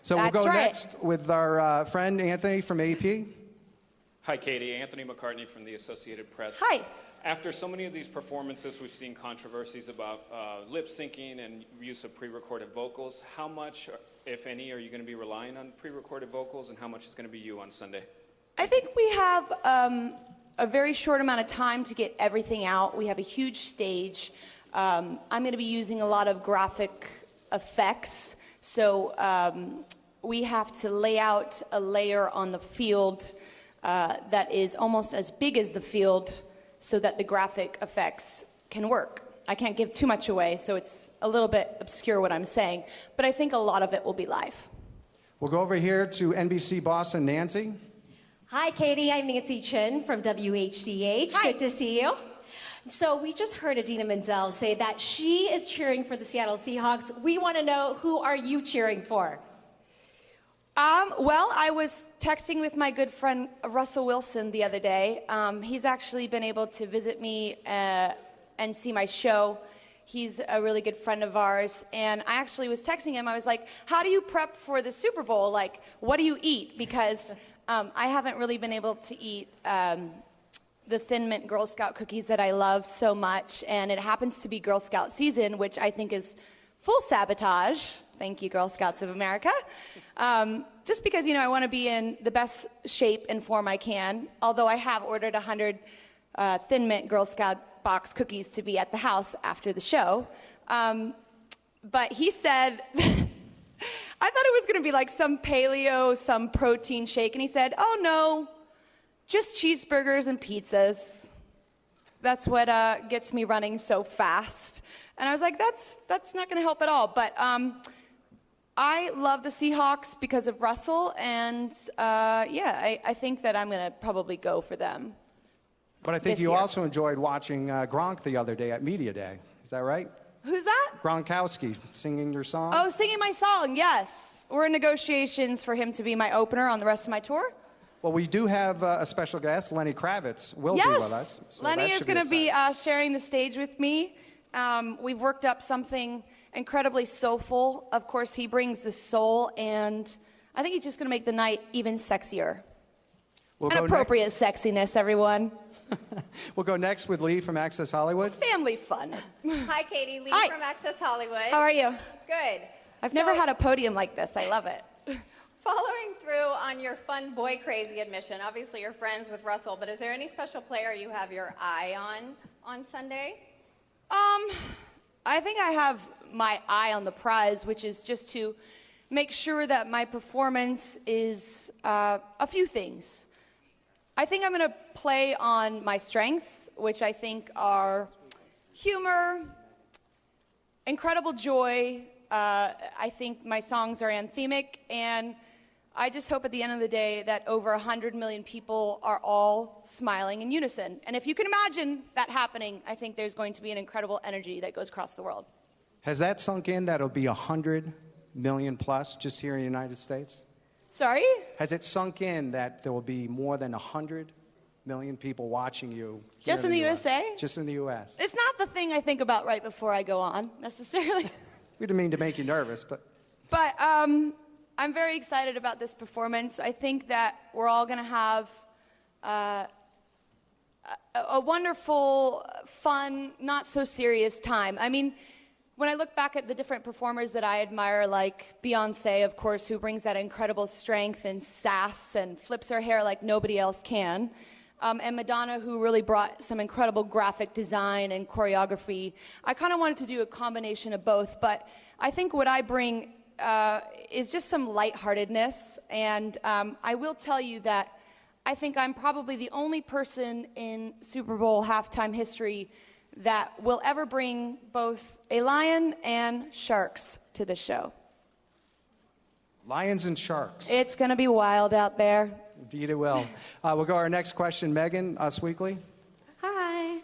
Speaker 2: So
Speaker 11: That's
Speaker 2: we'll go
Speaker 11: right.
Speaker 2: next with our friend Anthony from AP.
Speaker 13: Hi, Katy. Anthony McCartney from the Associated Press.
Speaker 11: Hi.
Speaker 13: After so many of these performances, we've seen controversies about lip syncing and use of pre-recorded vocals. How much, if any, are you going to be relying on pre-recorded vocals, and how much is going to be you on Sunday?
Speaker 11: I think we have a very short amount of time to get everything out. We have a huge stage. I'm going to be using a lot of graphic effects. So we have to lay out a layer on the field that is almost as big as the field so that the graphic effects can work. I can't give too much away, so it's a little bit obscure what I'm saying, but I think a lot of it will be live.
Speaker 2: We'll go over here to NBC Boston, Nancy.
Speaker 14: Hi, Katy. I'm Nancy Chin from WHDH.
Speaker 11: Hi.
Speaker 14: Good to see you. So we just heard Idina Menzel say that she is cheering for the Seattle Seahawks. We want to know, who are you cheering for?
Speaker 11: Well, I was texting with my good friend Russell Wilson the other day. He's actually been able to visit me and see my show. He's a really good friend of ours. And I actually was texting him. I was like, how do you prep for the Super Bowl? Like, what do you eat? Because I haven't really been able to eat the Thin Mint Girl Scout cookies that I love so much. And it happens to be Girl Scout season, which I think is full sabotage. Thank you, Girl Scouts of America. Just because, you know, I want to be in the best shape and form I can, although I have ordered 100 Thin Mint Girl Scout box cookies to be at the house after the show. But he said, I thought it was going to be like some paleo, some protein shake, and he said, oh no, just cheeseburgers and pizzas. That's what gets me running so fast. And I was like, that's not going to help at all. But I love the Seahawks because of Russell, and I think that I'm going to probably go for them.
Speaker 2: But I think
Speaker 11: this
Speaker 2: you
Speaker 11: year.
Speaker 2: also enjoyed watching Gronk the other day at Media Day. Is that right?
Speaker 11: Who's that?
Speaker 2: Gronkowski singing your song.
Speaker 11: Oh, singing my song, yes. We're in negotiations for him to be my opener on the rest of my tour.
Speaker 2: Well, we do have a special guest. Lenny Kravitz will be with us. So
Speaker 11: Lenny is going to be sharing the stage with me. We've worked up something incredibly soulful. Of course, he brings the soul, and I think he's just going to make the night even sexier.
Speaker 2: We'll
Speaker 11: and appropriate sexiness, everyone.
Speaker 2: We'll go next with Lee from Access Hollywood.
Speaker 11: Family fun.
Speaker 15: Hi, Katy. Lee from Access Hollywood.
Speaker 11: How are you?
Speaker 15: Good.
Speaker 11: I've never had a podium like this. I love it.
Speaker 15: Following through on your fun boy crazy admission, obviously you're friends with Russell, but is there any special player you have your eye on Sunday?
Speaker 11: I think I have my eye on the prize, which is just to make sure that my performance is a few things. I think I'm going to play on my strengths, which I think are humor, incredible joy. I think my songs are anthemic, and I just hope at the end of the day that over 100 million people are all smiling in unison. And if you can imagine that happening, I think there's going to be an incredible energy that goes across the world.
Speaker 2: Has that sunk in that it'll be 100 million plus just here in the United States?
Speaker 11: Sorry?
Speaker 2: Has it sunk in that there will be more than 100 million people watching you here
Speaker 11: Just in the USA?
Speaker 2: Just in the U.S.
Speaker 11: It's not the thing I think about right before I go on, necessarily.
Speaker 2: We didn't mean to make you nervous, but...
Speaker 11: But I'm very excited about this performance. I think that we're all going to have a wonderful, fun, not so serious time. I mean, when I look back at the different performers that I admire, like Beyonce, of course, who brings that incredible strength and sass and flips her hair like nobody else can, and Madonna, who really brought some incredible graphic design and choreography, I kind of wanted to do a combination of both, but I think what I bring is just some lightheartedness, and I will tell you that I think I'm probably the only person in Super Bowl halftime history that will ever bring both a lion and sharks to the show.
Speaker 2: Lions and sharks.
Speaker 11: It's going to be wild out there.
Speaker 2: Indeed it will. We'll go to our next question. Megan, Us Weekly.
Speaker 16: Hi.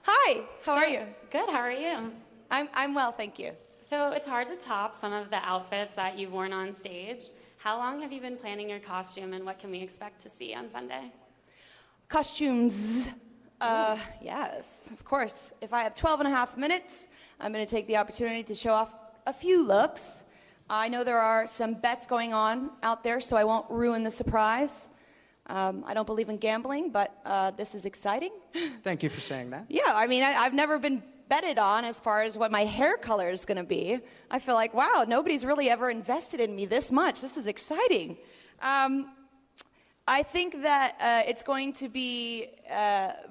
Speaker 11: Hi, how are you?
Speaker 16: Good, how are you?
Speaker 11: I'm well, thank you.
Speaker 16: So it's hard to top some of the outfits that you've worn on stage. How long have you been planning your costume, and what can we expect to see on Sunday?
Speaker 11: Costumes. Yes, of course. If I have 12 and a half minutes, I'm going to take the opportunity to show off a few looks. I know there are some bets going on out there, so I won't ruin the surprise. I don't believe in gambling, but this is exciting.
Speaker 2: Thank you for saying that.
Speaker 11: Yeah, I mean, I've never been betted on as far as what my hair color is going to be. I feel like, wow, nobody's really ever invested in me this much. This is exciting. I think that it's going to be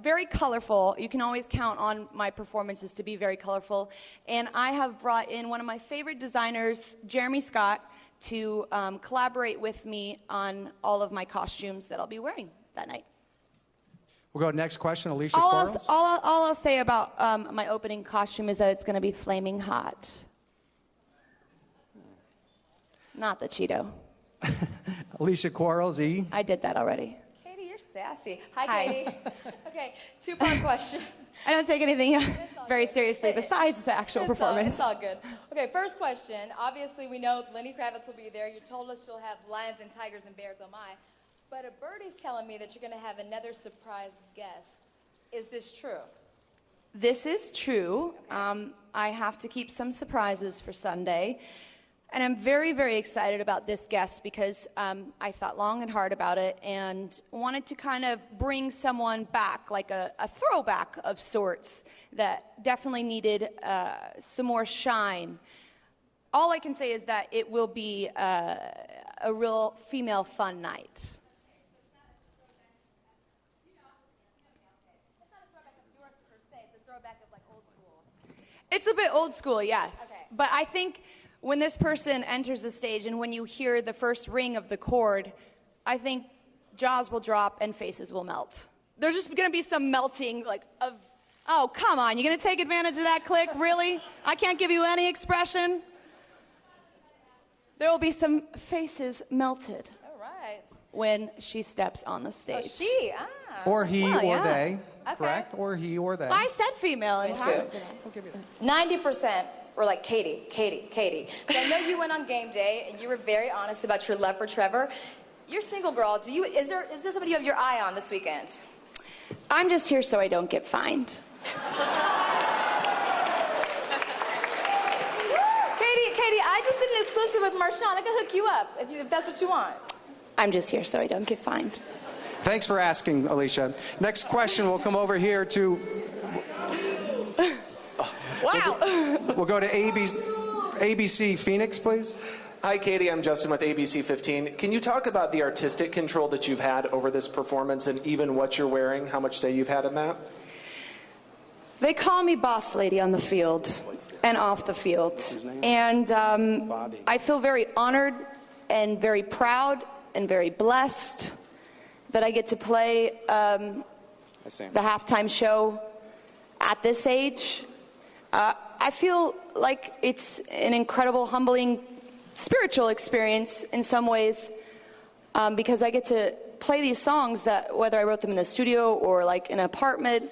Speaker 11: very colorful. You can always count on my performances to be very colorful. And I have brought in one of my favorite designers, Jeremy Scott, to collaborate with me on all of my costumes that I'll be wearing that night.
Speaker 2: We'll go next question, Alicia Quarles.
Speaker 11: All I'll say about my opening costume is that it's going to be flaming hot. Not the Cheeto.
Speaker 2: Alicia Quarles, E.
Speaker 11: I did that already.
Speaker 15: Katy, you're sassy. Hi, Katy. Okay, two-part question.
Speaker 11: I don't take anything very seriously besides the actual performance.
Speaker 15: It's all good. Okay, first question. Obviously, we know Lenny Kravitz will be there. You told us you'll have lions and tigers and bears, oh my. But a birdie's telling me that you're going to have another surprise guest. Is this true?
Speaker 11: This is true. Okay. I have to keep some surprises for Sunday. And I'm very, very excited about this guest because I thought long and hard about it and wanted to kind of bring someone back, like a throwback of sorts that definitely needed some more shine. All I can say is that it will be a real female fun night. It's a bit old school, yes. Okay. But I think when this person enters the stage and when you hear the first ring of the chord, I think jaws will drop and faces will melt. There's just going to be some melting, like, of, oh, come on, you're going to take advantage of that click? Really? I can't give you any expression? There will be some faces melted.
Speaker 15: All right.
Speaker 11: When she steps on the stage.
Speaker 15: Oh, she? Ah.
Speaker 2: Or he,
Speaker 11: well,
Speaker 2: or
Speaker 11: yeah.
Speaker 2: they. correct? Or he or they.
Speaker 11: I said female.
Speaker 15: Me too. 90% were like, Katy, Katy, Katy. Because I know you went on game day and you were very honest about your love for Trevor. You're single, girl. Is there somebody you have your eye on this weekend?
Speaker 11: I'm just here so I don't get fined.
Speaker 15: Katy, I just did an exclusive with Marshawn. I can hook you up if that's what you want.
Speaker 11: I'm just here so I don't get fined.
Speaker 2: Thanks for asking, Alicia. Next question will come over here to...
Speaker 11: Wow.
Speaker 2: We'll go to ABC Phoenix, please.
Speaker 17: Hi, Katy. I'm Justin with ABC 15. Can you talk about the artistic control that you've had over this performance and even what you're wearing, how much say you've had in that?
Speaker 11: They call me boss lady on the field and off the field. And I feel very honored and very proud and very blessed that I get to play the halftime show at this age. I feel like it's an incredible, humbling, spiritual experience in some ways because I get to play these songs that, whether I wrote them in the studio or like in an apartment,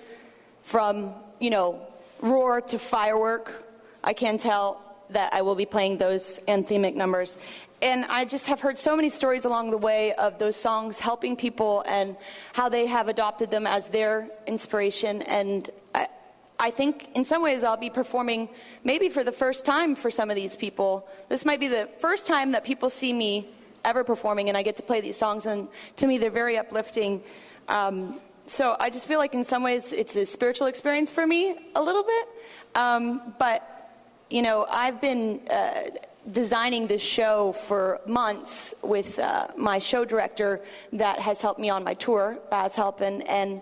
Speaker 11: from, roar to firework, I can tell that I will be playing those anthemic numbers. And I just have heard so many stories along the way of those songs helping people and how they have adopted them as their inspiration. And I think in some ways I'll be performing maybe for the first time for some of these people. This might be the first time that people see me ever performing and I get to play these songs, and to me they're very uplifting. So I just feel like in some ways it's a spiritual experience for me a little bit. But I've been designing this show for months with my show director that has helped me on my tour, Baz Halpin, and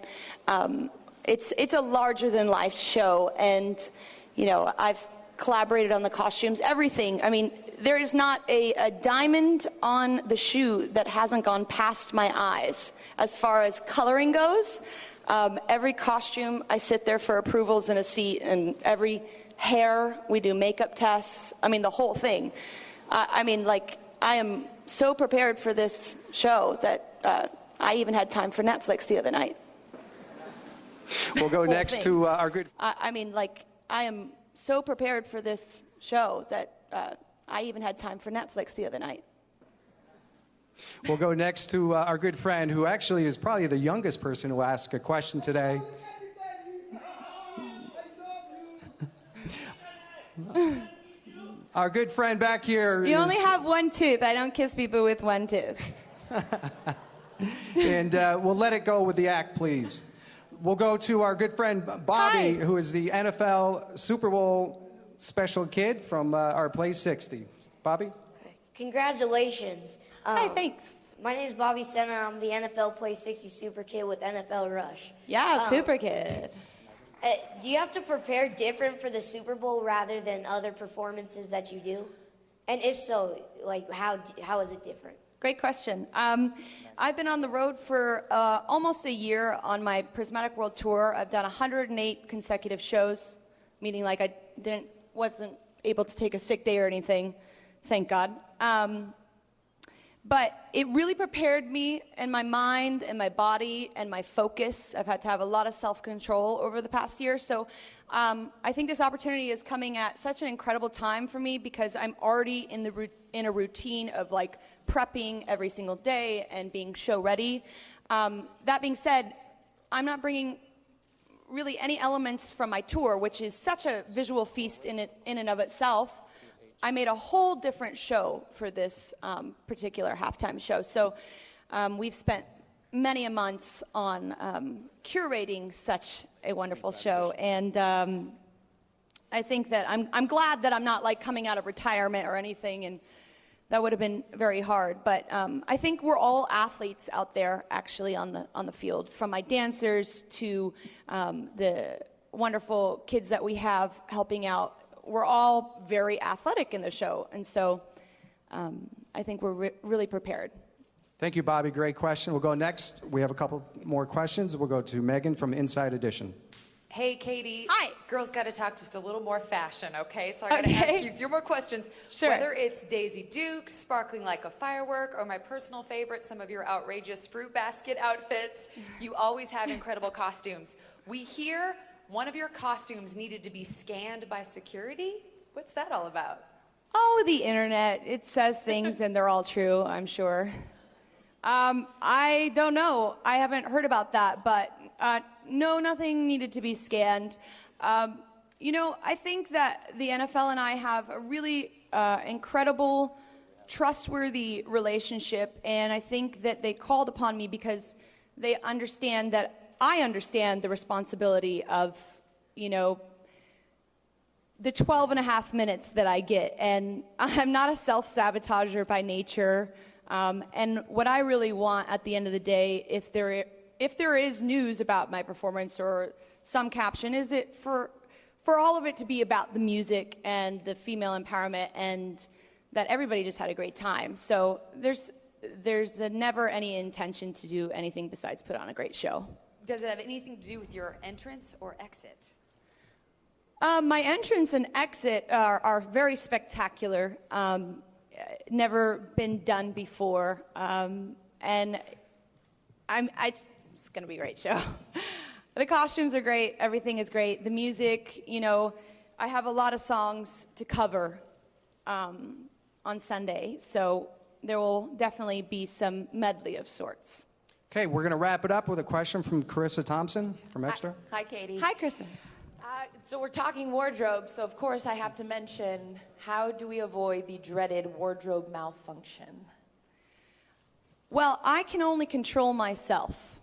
Speaker 11: it's a larger-than-life show, and, I've collaborated on the costumes, everything. I mean, there is not a diamond on the shoe that hasn't gone past my eyes as far as coloring goes. Every costume, I sit there for approvals in a seat, and every hair, we do makeup tests. I mean, the whole thing. I am so prepared for this show that I even had time for Netflix the other night.
Speaker 2: We'll go next to our good...
Speaker 11: I am so prepared for this show that I even had time for Netflix the other night.
Speaker 2: We'll go next to our good friend, who actually is probably the youngest person to ask a question today. Our good friend back here
Speaker 11: You only have one tooth. I don't kiss people with one tooth.
Speaker 2: And we'll let it go with the act, please. We'll go to our good friend Bobby, who is the NFL Super Bowl special kid from our Play 60. Bobby?
Speaker 18: Congratulations.
Speaker 11: Hi, thanks.
Speaker 18: My name is Bobby Senna. I'm the NFL Play 60 Super Kid with NFL Rush.
Speaker 11: Yeah, Super Kid.
Speaker 18: Do you have to prepare different for the Super Bowl rather than other performances that you do? And if so, how is it different?
Speaker 11: Great question. I've been on the road for almost a year on my Prismatic World Tour. I've done 108 consecutive shows, meaning I wasn't able to take a sick day or anything, thank God. But it really prepared me and my mind and my body and my focus. I've had to have a lot of self-control over the past year. So I think this opportunity is coming at such an incredible time for me because I'm already in a routine of prepping every single day and being show ready. That being said, I'm not bringing really any elements from my tour, which is such a visual feast in and of itself. I made a whole different show for this particular halftime show. So we've spent many a months on curating such a wonderful show. And I think that I'm glad that I'm not coming out of retirement or anything, and that would have been very hard. But I think we're all athletes out there actually on the field, from my dancers to the wonderful kids that we have helping out. We're all very athletic in the show, and so I think we're really prepared.
Speaker 2: Thank you, Bobby. Great question. We'll go next. We have a couple more questions. We'll go to Megan from Inside Edition.
Speaker 7: Hey, Katy.
Speaker 15: Hi.
Speaker 7: Girls got to talk just a little more fashion, okay? So I got to ask you a few more questions.
Speaker 15: Sure.
Speaker 7: Whether it's Daisy Dukes, sparkling like a firework, or my personal favorite, some of your outrageous fruit basket outfits, you always have incredible costumes. We hear one of your costumes needed to be scanned by security. What's that all about?
Speaker 11: Oh, the internet. It says things and they're all true, I'm sure. I don't know. I haven't heard about that, but no, nothing needed to be scanned. You know, I think that the NFL and I have a really incredible, trustworthy relationship, and I think that they called upon me because they understand that I understand the responsibility of, you know, the 12 and a half minutes that I get. And I'm not a self-sabotager by nature. And what I really want at the end of the day, if there is news about my performance or some caption, is it for all of it to be about the music and the female empowerment and that everybody just had a great time. So there's never any intention to do anything besides put on a great show.
Speaker 7: Does it have anything to do with your entrance or exit?
Speaker 11: My entrance and exit are very spectacular. Never been done before, and it's going to be a great show. The costumes are great. Everything is great. The music, you know, I have a lot of songs to cover on Sunday, so there will definitely be some medley of sorts.
Speaker 2: Okay, we're going to wrap it up with a question from Carissa Thompson from Extra.
Speaker 19: Hi, Katy.
Speaker 11: Hi, Kristen.
Speaker 19: So we're talking wardrobe, so of course I have to mention, how do we avoid the dreaded wardrobe malfunction?
Speaker 11: Well, I can only control myself.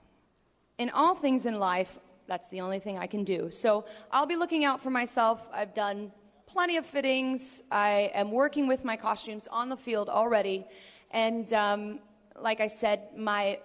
Speaker 11: In all things in life, that's the only thing I can do. So I'll be looking out for myself. I've done plenty of fittings. I am working with my costumes on the field already. And like I said, my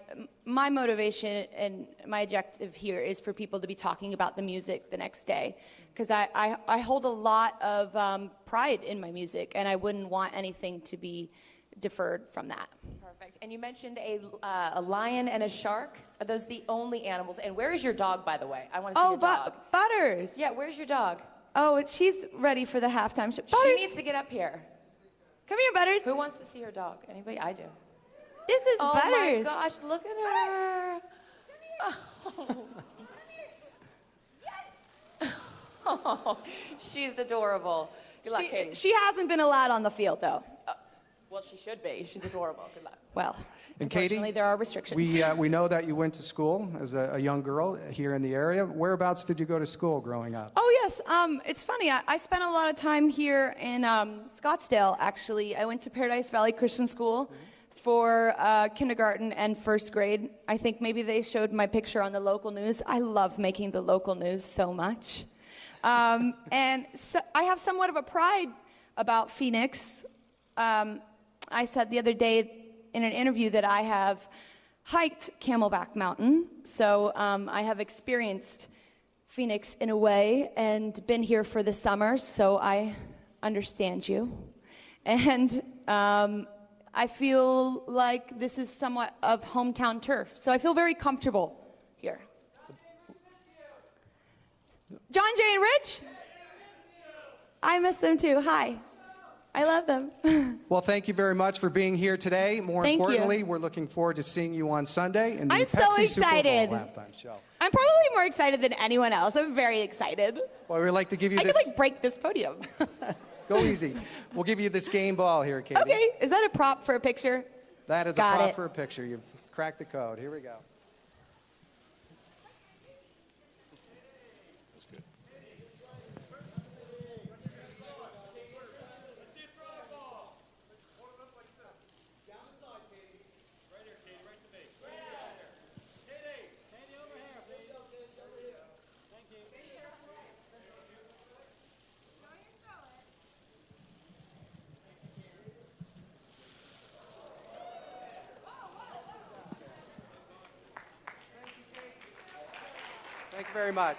Speaker 11: motivation and my objective here is for people to be talking about the music the next day. Because I hold a lot of pride in my music, and I wouldn't want anything to be deferred from that.
Speaker 19: Perfect. And you mentioned a lion and a shark. Are those the only animals? And where is your dog, by the way? I want to see your dog.
Speaker 11: Butters.
Speaker 19: Yeah, where's your dog?
Speaker 11: Oh, she's ready for the halftime show.
Speaker 19: She needs to get up here.
Speaker 11: Come here, Butters.
Speaker 19: Who wants to see her dog? Anybody? I do.
Speaker 11: This is Butters.
Speaker 19: Oh my gosh, look at her. Oh, she's adorable. Good luck, Katy.
Speaker 11: She hasn't been allowed on the field, though.
Speaker 19: Well, she should be. She's adorable. Good luck.
Speaker 11: Well,
Speaker 2: And Katy,
Speaker 11: unfortunately, there are restrictions.
Speaker 2: we know that you went to school as a young girl here in the area. Whereabouts did you go to school growing up?
Speaker 11: Oh, yes. It's funny. I spent a lot of time here in Scottsdale, actually. I went to Paradise Valley Christian School for kindergarten and first grade. I think maybe they showed my picture on the local news. I love making the local news so much. And so I have somewhat of a pride about Phoenix. I said the other day in an interview that I have hiked Camelback Mountain, so I have experienced Phoenix in a way and been here for the summer, so I understand you. And I feel like this is somewhat of hometown turf, so I feel very comfortable here. John, Jay, and Rich? I miss them too. Hi. I love them.
Speaker 2: Well, thank you very much for being here today. More
Speaker 11: Thank
Speaker 2: importantly,
Speaker 11: you.
Speaker 2: we're looking forward to seeing you on Sunday in the
Speaker 11: I'm so
Speaker 2: Pepsi Super Bowl
Speaker 11: excited.
Speaker 2: halftime show.
Speaker 11: I'm probably more excited than anyone else. I'm very excited.
Speaker 2: Well, we'd like to give you
Speaker 11: I
Speaker 2: this.
Speaker 11: could break this podium.
Speaker 2: Go easy. We'll give you this game ball here, Katy.
Speaker 11: Okay, is that a prop for a picture?
Speaker 2: That is
Speaker 11: Got
Speaker 2: a prop
Speaker 11: it.
Speaker 2: for a picture. You've cracked the code. Here we go. Thank you very much.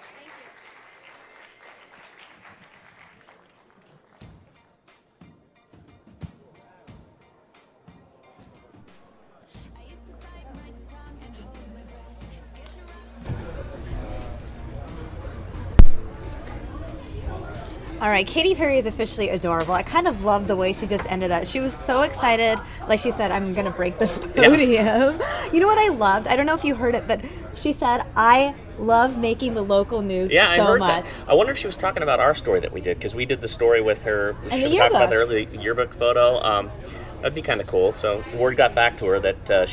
Speaker 1: All right, Katy Perry is officially adorable. I kind of love the way she just ended that. She was so excited. Like she said, I'm going to break this podium. Yeah. You know what I loved? I don't know if you heard it, but she said, I love making the local news
Speaker 9: I
Speaker 1: so
Speaker 9: heard
Speaker 1: much.
Speaker 9: That. I wonder if she was talking about our story that we did, because we did the story with her.
Speaker 1: And
Speaker 9: she
Speaker 1: the
Speaker 9: talked about
Speaker 1: yearbook.
Speaker 9: the early yearbook photo. That'd be kind of cool. So word got back to her that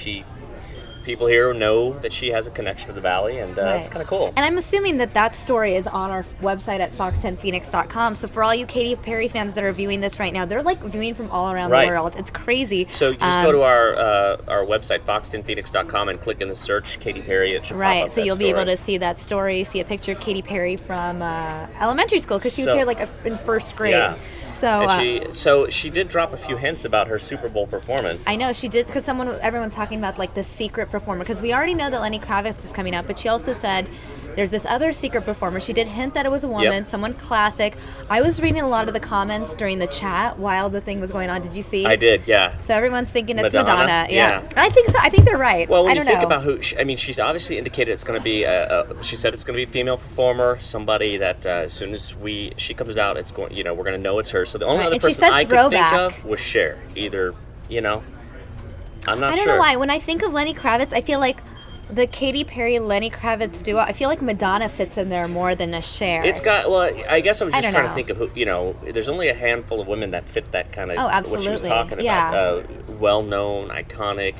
Speaker 9: people here know that she has a connection to the Valley, and it's kind of cool.
Speaker 1: And I'm assuming that story is on our website at fox10phoenix.com. So for all you Katy Perry fans that are viewing this right now, they're like viewing from all around the world. It's crazy.
Speaker 9: So you just go to our website, fox10phoenix.com, and click in the search Katy Perry. It should pop up
Speaker 1: so
Speaker 9: that
Speaker 1: you'll be
Speaker 9: story.
Speaker 1: able to see that story, see a picture of Katy Perry from elementary school, because she was here like in first grade.
Speaker 9: Yeah.
Speaker 1: So,
Speaker 9: she did drop a few hints about her Super Bowl performance.
Speaker 1: I know she did, because everyone's talking about like the secret performer, because we already know that Lenny Kravitz is coming up, but she also said there's this other secret performer. She did hint that it was a woman, someone classic. I was reading a lot of the comments during the chat while the thing was going on. Did you see?
Speaker 9: I did, yeah.
Speaker 1: So everyone's thinking it's Madonna.
Speaker 9: Yeah.
Speaker 1: I think so. I think they're right.
Speaker 9: Well, when
Speaker 1: I
Speaker 9: you
Speaker 1: don't
Speaker 9: think
Speaker 1: know.
Speaker 9: about who, she's obviously indicated it's going to be. She said it's going to be a female performer, somebody that as soon as she comes out, it's going. We're going to know it's her. So the only other person I could think of was Cher. Either, I'm not sure.
Speaker 1: I don't know why. When I think of Lenny Kravitz, I feel like the Katy Perry Lenny Kravitz duo. I feel like Madonna fits in there more than a Cher.
Speaker 9: It's got. Well, I guess I was just trying
Speaker 1: know.
Speaker 9: to think of who. There's only a handful of women that fit that kind of.
Speaker 1: absolutely.
Speaker 9: What she was talking about. Well-known, iconic,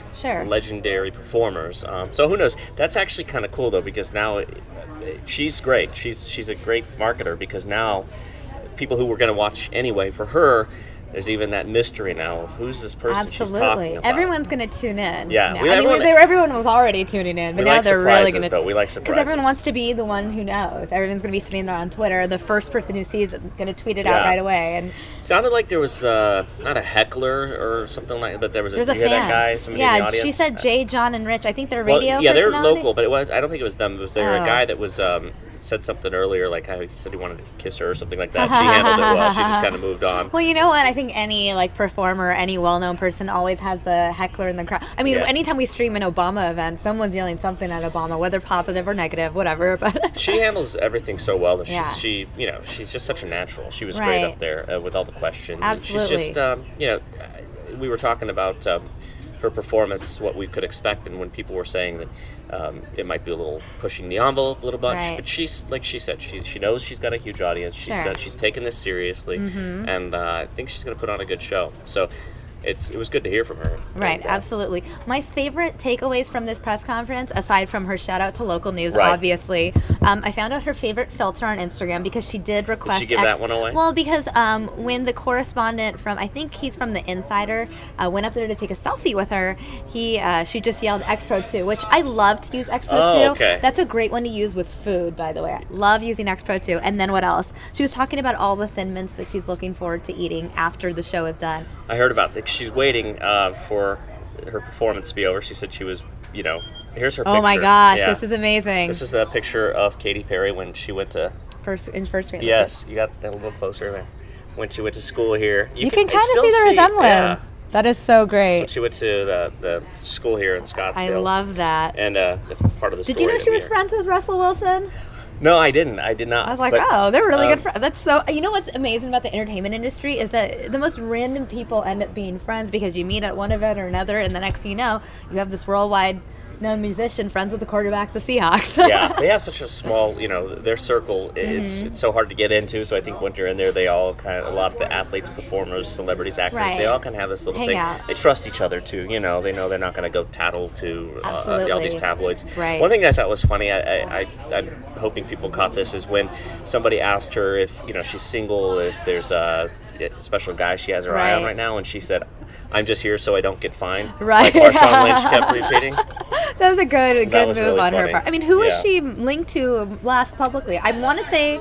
Speaker 9: legendary performers. So who knows? That's actually kind of cool though, because now she's great. She's a great marketer, because now people who were going to watch anyway for her. There's even that mystery now of who's this person she's talking about.
Speaker 1: Everyone's going to tune in.
Speaker 9: Yeah.
Speaker 1: Now. Everyone was already tuning in, but now they're really going to.
Speaker 9: We like surprises.
Speaker 1: Because everyone wants to be the one who knows. Everyone's going to be sitting there on Twitter. The first person who sees it is going to tweet it out right away. And
Speaker 9: it sounded like there was not a heckler or something like that, but there was a fan.
Speaker 1: That
Speaker 9: guy, somebody in the audience?
Speaker 1: She said Jay, John, and Rich. I think they're radio
Speaker 9: they're
Speaker 1: personality?
Speaker 9: local, but I don't think it was them. It was a guy that was said something earlier, like how he said he wanted to kiss her or something like that. She handled it well. She just kind of moved on.
Speaker 1: Well, you know what? I think any performer, any well-known person always has the heckler in the crowd. I mean, anytime we stream an Obama event, someone's yelling something at Obama, whether positive or negative, whatever. But
Speaker 9: she handles everything so well. That she's just such a natural. She was great up there with all the questions.
Speaker 1: Absolutely.
Speaker 9: She's just, we were talking about her performance, what we could expect, and when people were saying that it might be a little pushing the envelope a little much, but she's, like she said, she knows she's got a huge audience. She's taken this seriously, and I think she's going to put on a good show. So it was good to hear from her.
Speaker 1: Right,
Speaker 9: and,
Speaker 1: absolutely. My favorite takeaways from this press conference, aside from her shout out to local news, obviously, I found out her favorite filter on Instagram, because she did request.
Speaker 9: Did she give that one away?
Speaker 1: Well, because when the correspondent from, I think he's from The Insider, went up there to take a selfie with her, she just yelled X Pro 2, which I love to use X Pro 2.
Speaker 9: Okay.
Speaker 1: That's a great one to use with food, by the way. I love using X Pro 2. And then what else? She was talking about all the Thin Mints that she's looking forward to eating after the show is done.
Speaker 9: I heard about that. She's waiting for her performance to be over. She said she was, here's her picture.
Speaker 1: Oh my gosh, this is amazing.
Speaker 9: This is the picture of Katy Perry when she went to...
Speaker 1: First grade.
Speaker 9: Yes, you got that a little closer there. When she went to school here.
Speaker 1: You can kind of see the resemblance.
Speaker 9: Yeah.
Speaker 1: That is so great.
Speaker 9: So she went to the school here in Scottsdale.
Speaker 1: I love that.
Speaker 9: And that's part of the story.
Speaker 1: Did you know she was friends with Russell Wilson?
Speaker 9: No, I didn't. I did not.
Speaker 1: I was like, they're really good friends. That's so. You know what's amazing about the entertainment industry is that the most random people end up being friends, because you meet at one event or another, and the next thing you know, you have this worldwide known musician friends with the quarterback of the Seahawks.
Speaker 9: Yeah, they have such a small, their circle. It's so hard to get into. So I think when you're in there, they all a lot of the athletes, performers, celebrities, actors, they all kind of have this little thing.
Speaker 1: Out.
Speaker 9: They trust each other too. They know they're not going to go tattle to all these tabloids.
Speaker 1: Right.
Speaker 9: One thing that I thought was funny, I'm hoping people caught this, is when somebody asked her if she's single, if there's a special guy she has her eye on right now, and she said, "I'm just here so I don't get fined."
Speaker 1: Right.
Speaker 9: Like Marshawn Lynch kept repeating.
Speaker 1: That was a good move
Speaker 9: really
Speaker 1: on her
Speaker 9: funny.
Speaker 1: part. I mean, who was she linked to last publicly? I want to say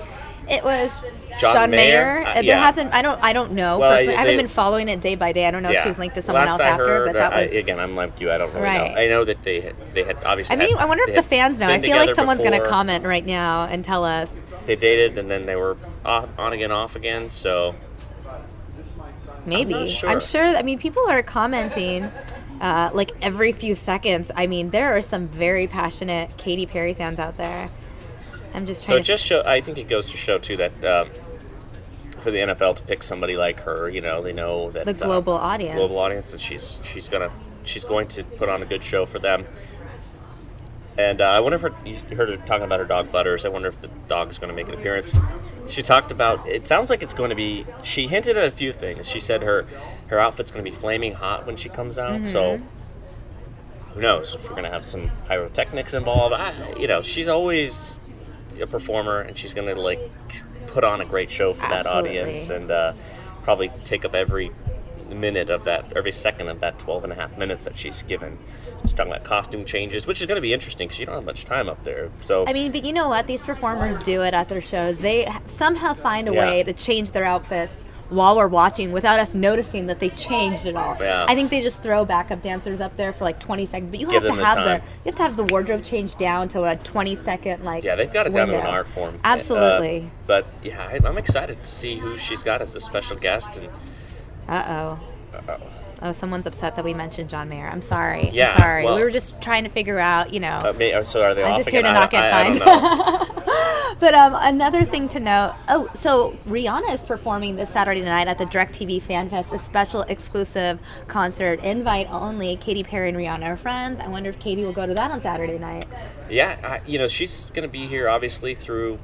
Speaker 1: it was John Mayer. There hasn't. I don't know.
Speaker 9: Well,
Speaker 1: personally. I haven't been following it day by day. I don't know if she was linked to someone else after. But that was
Speaker 9: again. I'm like you. I don't really know. I know that they had obviously.
Speaker 1: I mean, I wonder if the fans know. I feel like someone's going to
Speaker 9: before.
Speaker 1: comment right now and tell us.
Speaker 9: They dated and then they were on again, off again. So
Speaker 1: maybe.
Speaker 9: I'm sure.
Speaker 1: I mean, people are commenting. Like every few seconds. I mean, there are some very passionate Katy Perry fans out there. I'm just trying
Speaker 9: I think it goes to show too that for the NFL to pick somebody like her. You know, they know that
Speaker 1: The global audience.
Speaker 9: Global audience, and she's going to put on a good show for them. And I wonder if you heard her talking about her dog Butters. I wonder if the dog is going to make an appearance. She talked about, it sounds like it's going to be, she hinted at a few things. She said her outfit's going to be flaming hot when she comes out. So who knows if we're going to have some pyrotechnics involved. She's always a performer, and she's going to like put on a great show for that audience, and probably take up every second of that 12 and a half minutes that she's given. She's talking about costume changes, which is going to be interesting because you don't have much time up there. So
Speaker 1: I mean, but you know what? These performers do it at their shows. They somehow find a way to change their outfits while we're watching without us noticing that they changed it all.
Speaker 9: Yeah.
Speaker 1: I think they just throw backup dancers up there for like 20 seconds, but you
Speaker 9: Give
Speaker 1: have to
Speaker 9: them
Speaker 1: have
Speaker 9: the time.
Speaker 1: you have to have the wardrobe changed down to a 20-second
Speaker 9: they've got it down to an art form.
Speaker 1: Absolutely.
Speaker 9: But yeah, I'm excited to see who she's got as a special guest. And
Speaker 1: Oh, someone's upset that we mentioned John Mayer. I'm sorry.
Speaker 9: Yeah,
Speaker 1: I'm sorry.
Speaker 9: well-
Speaker 1: We were just trying to figure out,
Speaker 9: So are they
Speaker 1: I'm
Speaker 9: off
Speaker 1: just here
Speaker 9: again?
Speaker 1: to not get
Speaker 9: I
Speaker 1: fined.
Speaker 9: don't know.
Speaker 1: But another thing to note, so Rihanna is performing this Saturday night at the DirecTV Fan Fest, a special exclusive concert, invite only. Katy Perry and Rihanna are friends. I wonder if Katy will go to that on Saturday night.
Speaker 9: Yeah, she's going to be here obviously through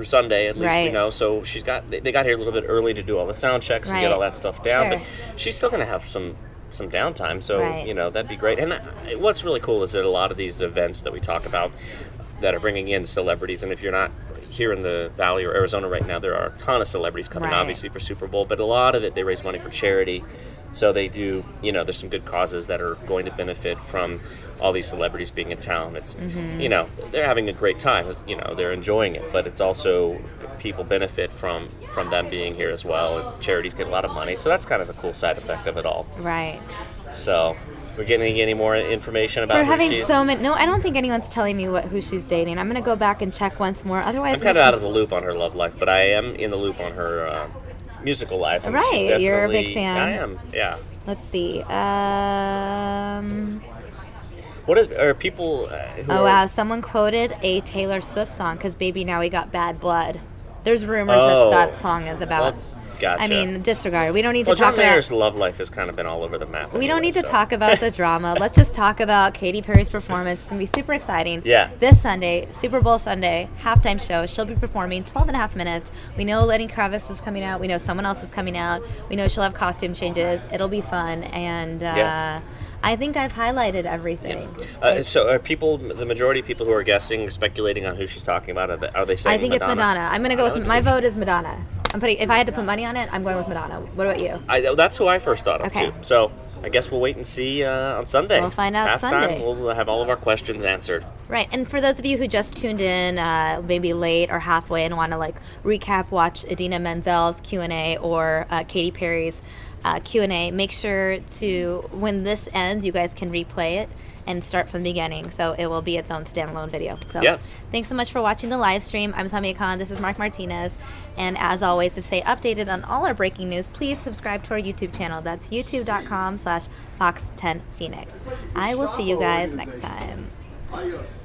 Speaker 9: Sunday, at least we know. So they got here a little bit early to do all the sound checks and get all that stuff down.
Speaker 1: Sure.
Speaker 9: But she's still going to have some downtime, so
Speaker 1: Right.
Speaker 9: That'd be great. And what's really cool is that a lot of these events that we talk about that are bringing in celebrities, and if you're not here in the Valley or Arizona right now, there are a ton of celebrities coming,
Speaker 1: Right.
Speaker 9: obviously, for Super Bowl, but a lot of it, they raise money for charity. So they do, there's some good causes that are going to benefit from all these celebrities being in town. It's, they're having a great time. They're enjoying it, but it's also people benefit from them being here as well. And charities get a lot of money, so that's kind of a cool side effect of it all.
Speaker 1: Right.
Speaker 9: So we're getting any more information about
Speaker 1: We're
Speaker 9: who
Speaker 1: having
Speaker 9: she's...
Speaker 1: so many. No, I don't think anyone's telling me who she's dating. I'm going to go back and check once more. Otherwise,
Speaker 9: I'm kind of out of the loop on her love life, but I am in the loop on her musical life. And she's
Speaker 1: Right, you're a big
Speaker 9: definitely-
Speaker 1: fan.
Speaker 9: I am, yeah.
Speaker 1: Let's see.
Speaker 9: What are people who
Speaker 1: Oh
Speaker 9: are...
Speaker 1: wow! Someone quoted a Taylor Swift song because "Baby Now We Got Bad Blood." There's rumors that song is about.
Speaker 9: Well, gotcha.
Speaker 1: I mean, disregard. We don't need to
Speaker 9: Well,
Speaker 1: talk
Speaker 9: John
Speaker 1: about.
Speaker 9: Mayer's love life has kind of been all over the map.
Speaker 1: We don't
Speaker 9: anyway,
Speaker 1: need to
Speaker 9: so.
Speaker 1: talk about the drama. Let's just talk about Katy Perry's performance. It's going to be super exciting.
Speaker 9: Yeah.
Speaker 1: This Sunday, Super Bowl Sunday, halftime show. She'll be performing 12 and a half minutes. We know Lenny Kravitz is coming out. We know someone else is coming out. We know she'll have costume changes. It'll be fun. And I think I've highlighted everything.
Speaker 9: So are the majority of people who are guessing, speculating on who she's talking about, are they saying
Speaker 1: I think it's Madonna. I'm going to go with, my vote is Madonna. If I had to put money on it, I'm going with Madonna. What about you?
Speaker 9: That's who I first thought of,
Speaker 1: Okay.
Speaker 9: too. So I guess we'll wait and see on Sunday.
Speaker 1: We'll find out
Speaker 9: Halftime,
Speaker 1: Sunday.
Speaker 9: We'll have all of our questions answered.
Speaker 1: Right, and for those of you who just tuned in, maybe late or halfway, and want to recap, watch Idina Menzel's Q&A or Katy Perry's Q&A, make sure to, when this ends, you guys can replay it and start from the beginning. So it will be its own standalone video. So
Speaker 9: yes.
Speaker 1: Thanks so much for watching the live stream. I'm Samia Khan. This is Mark Martinez. And as always, to stay updated on all our breaking news, please subscribe to our YouTube channel. That's youtube.com/Fox10Phoenix. I will see you guys next time.
Speaker 20: Adios.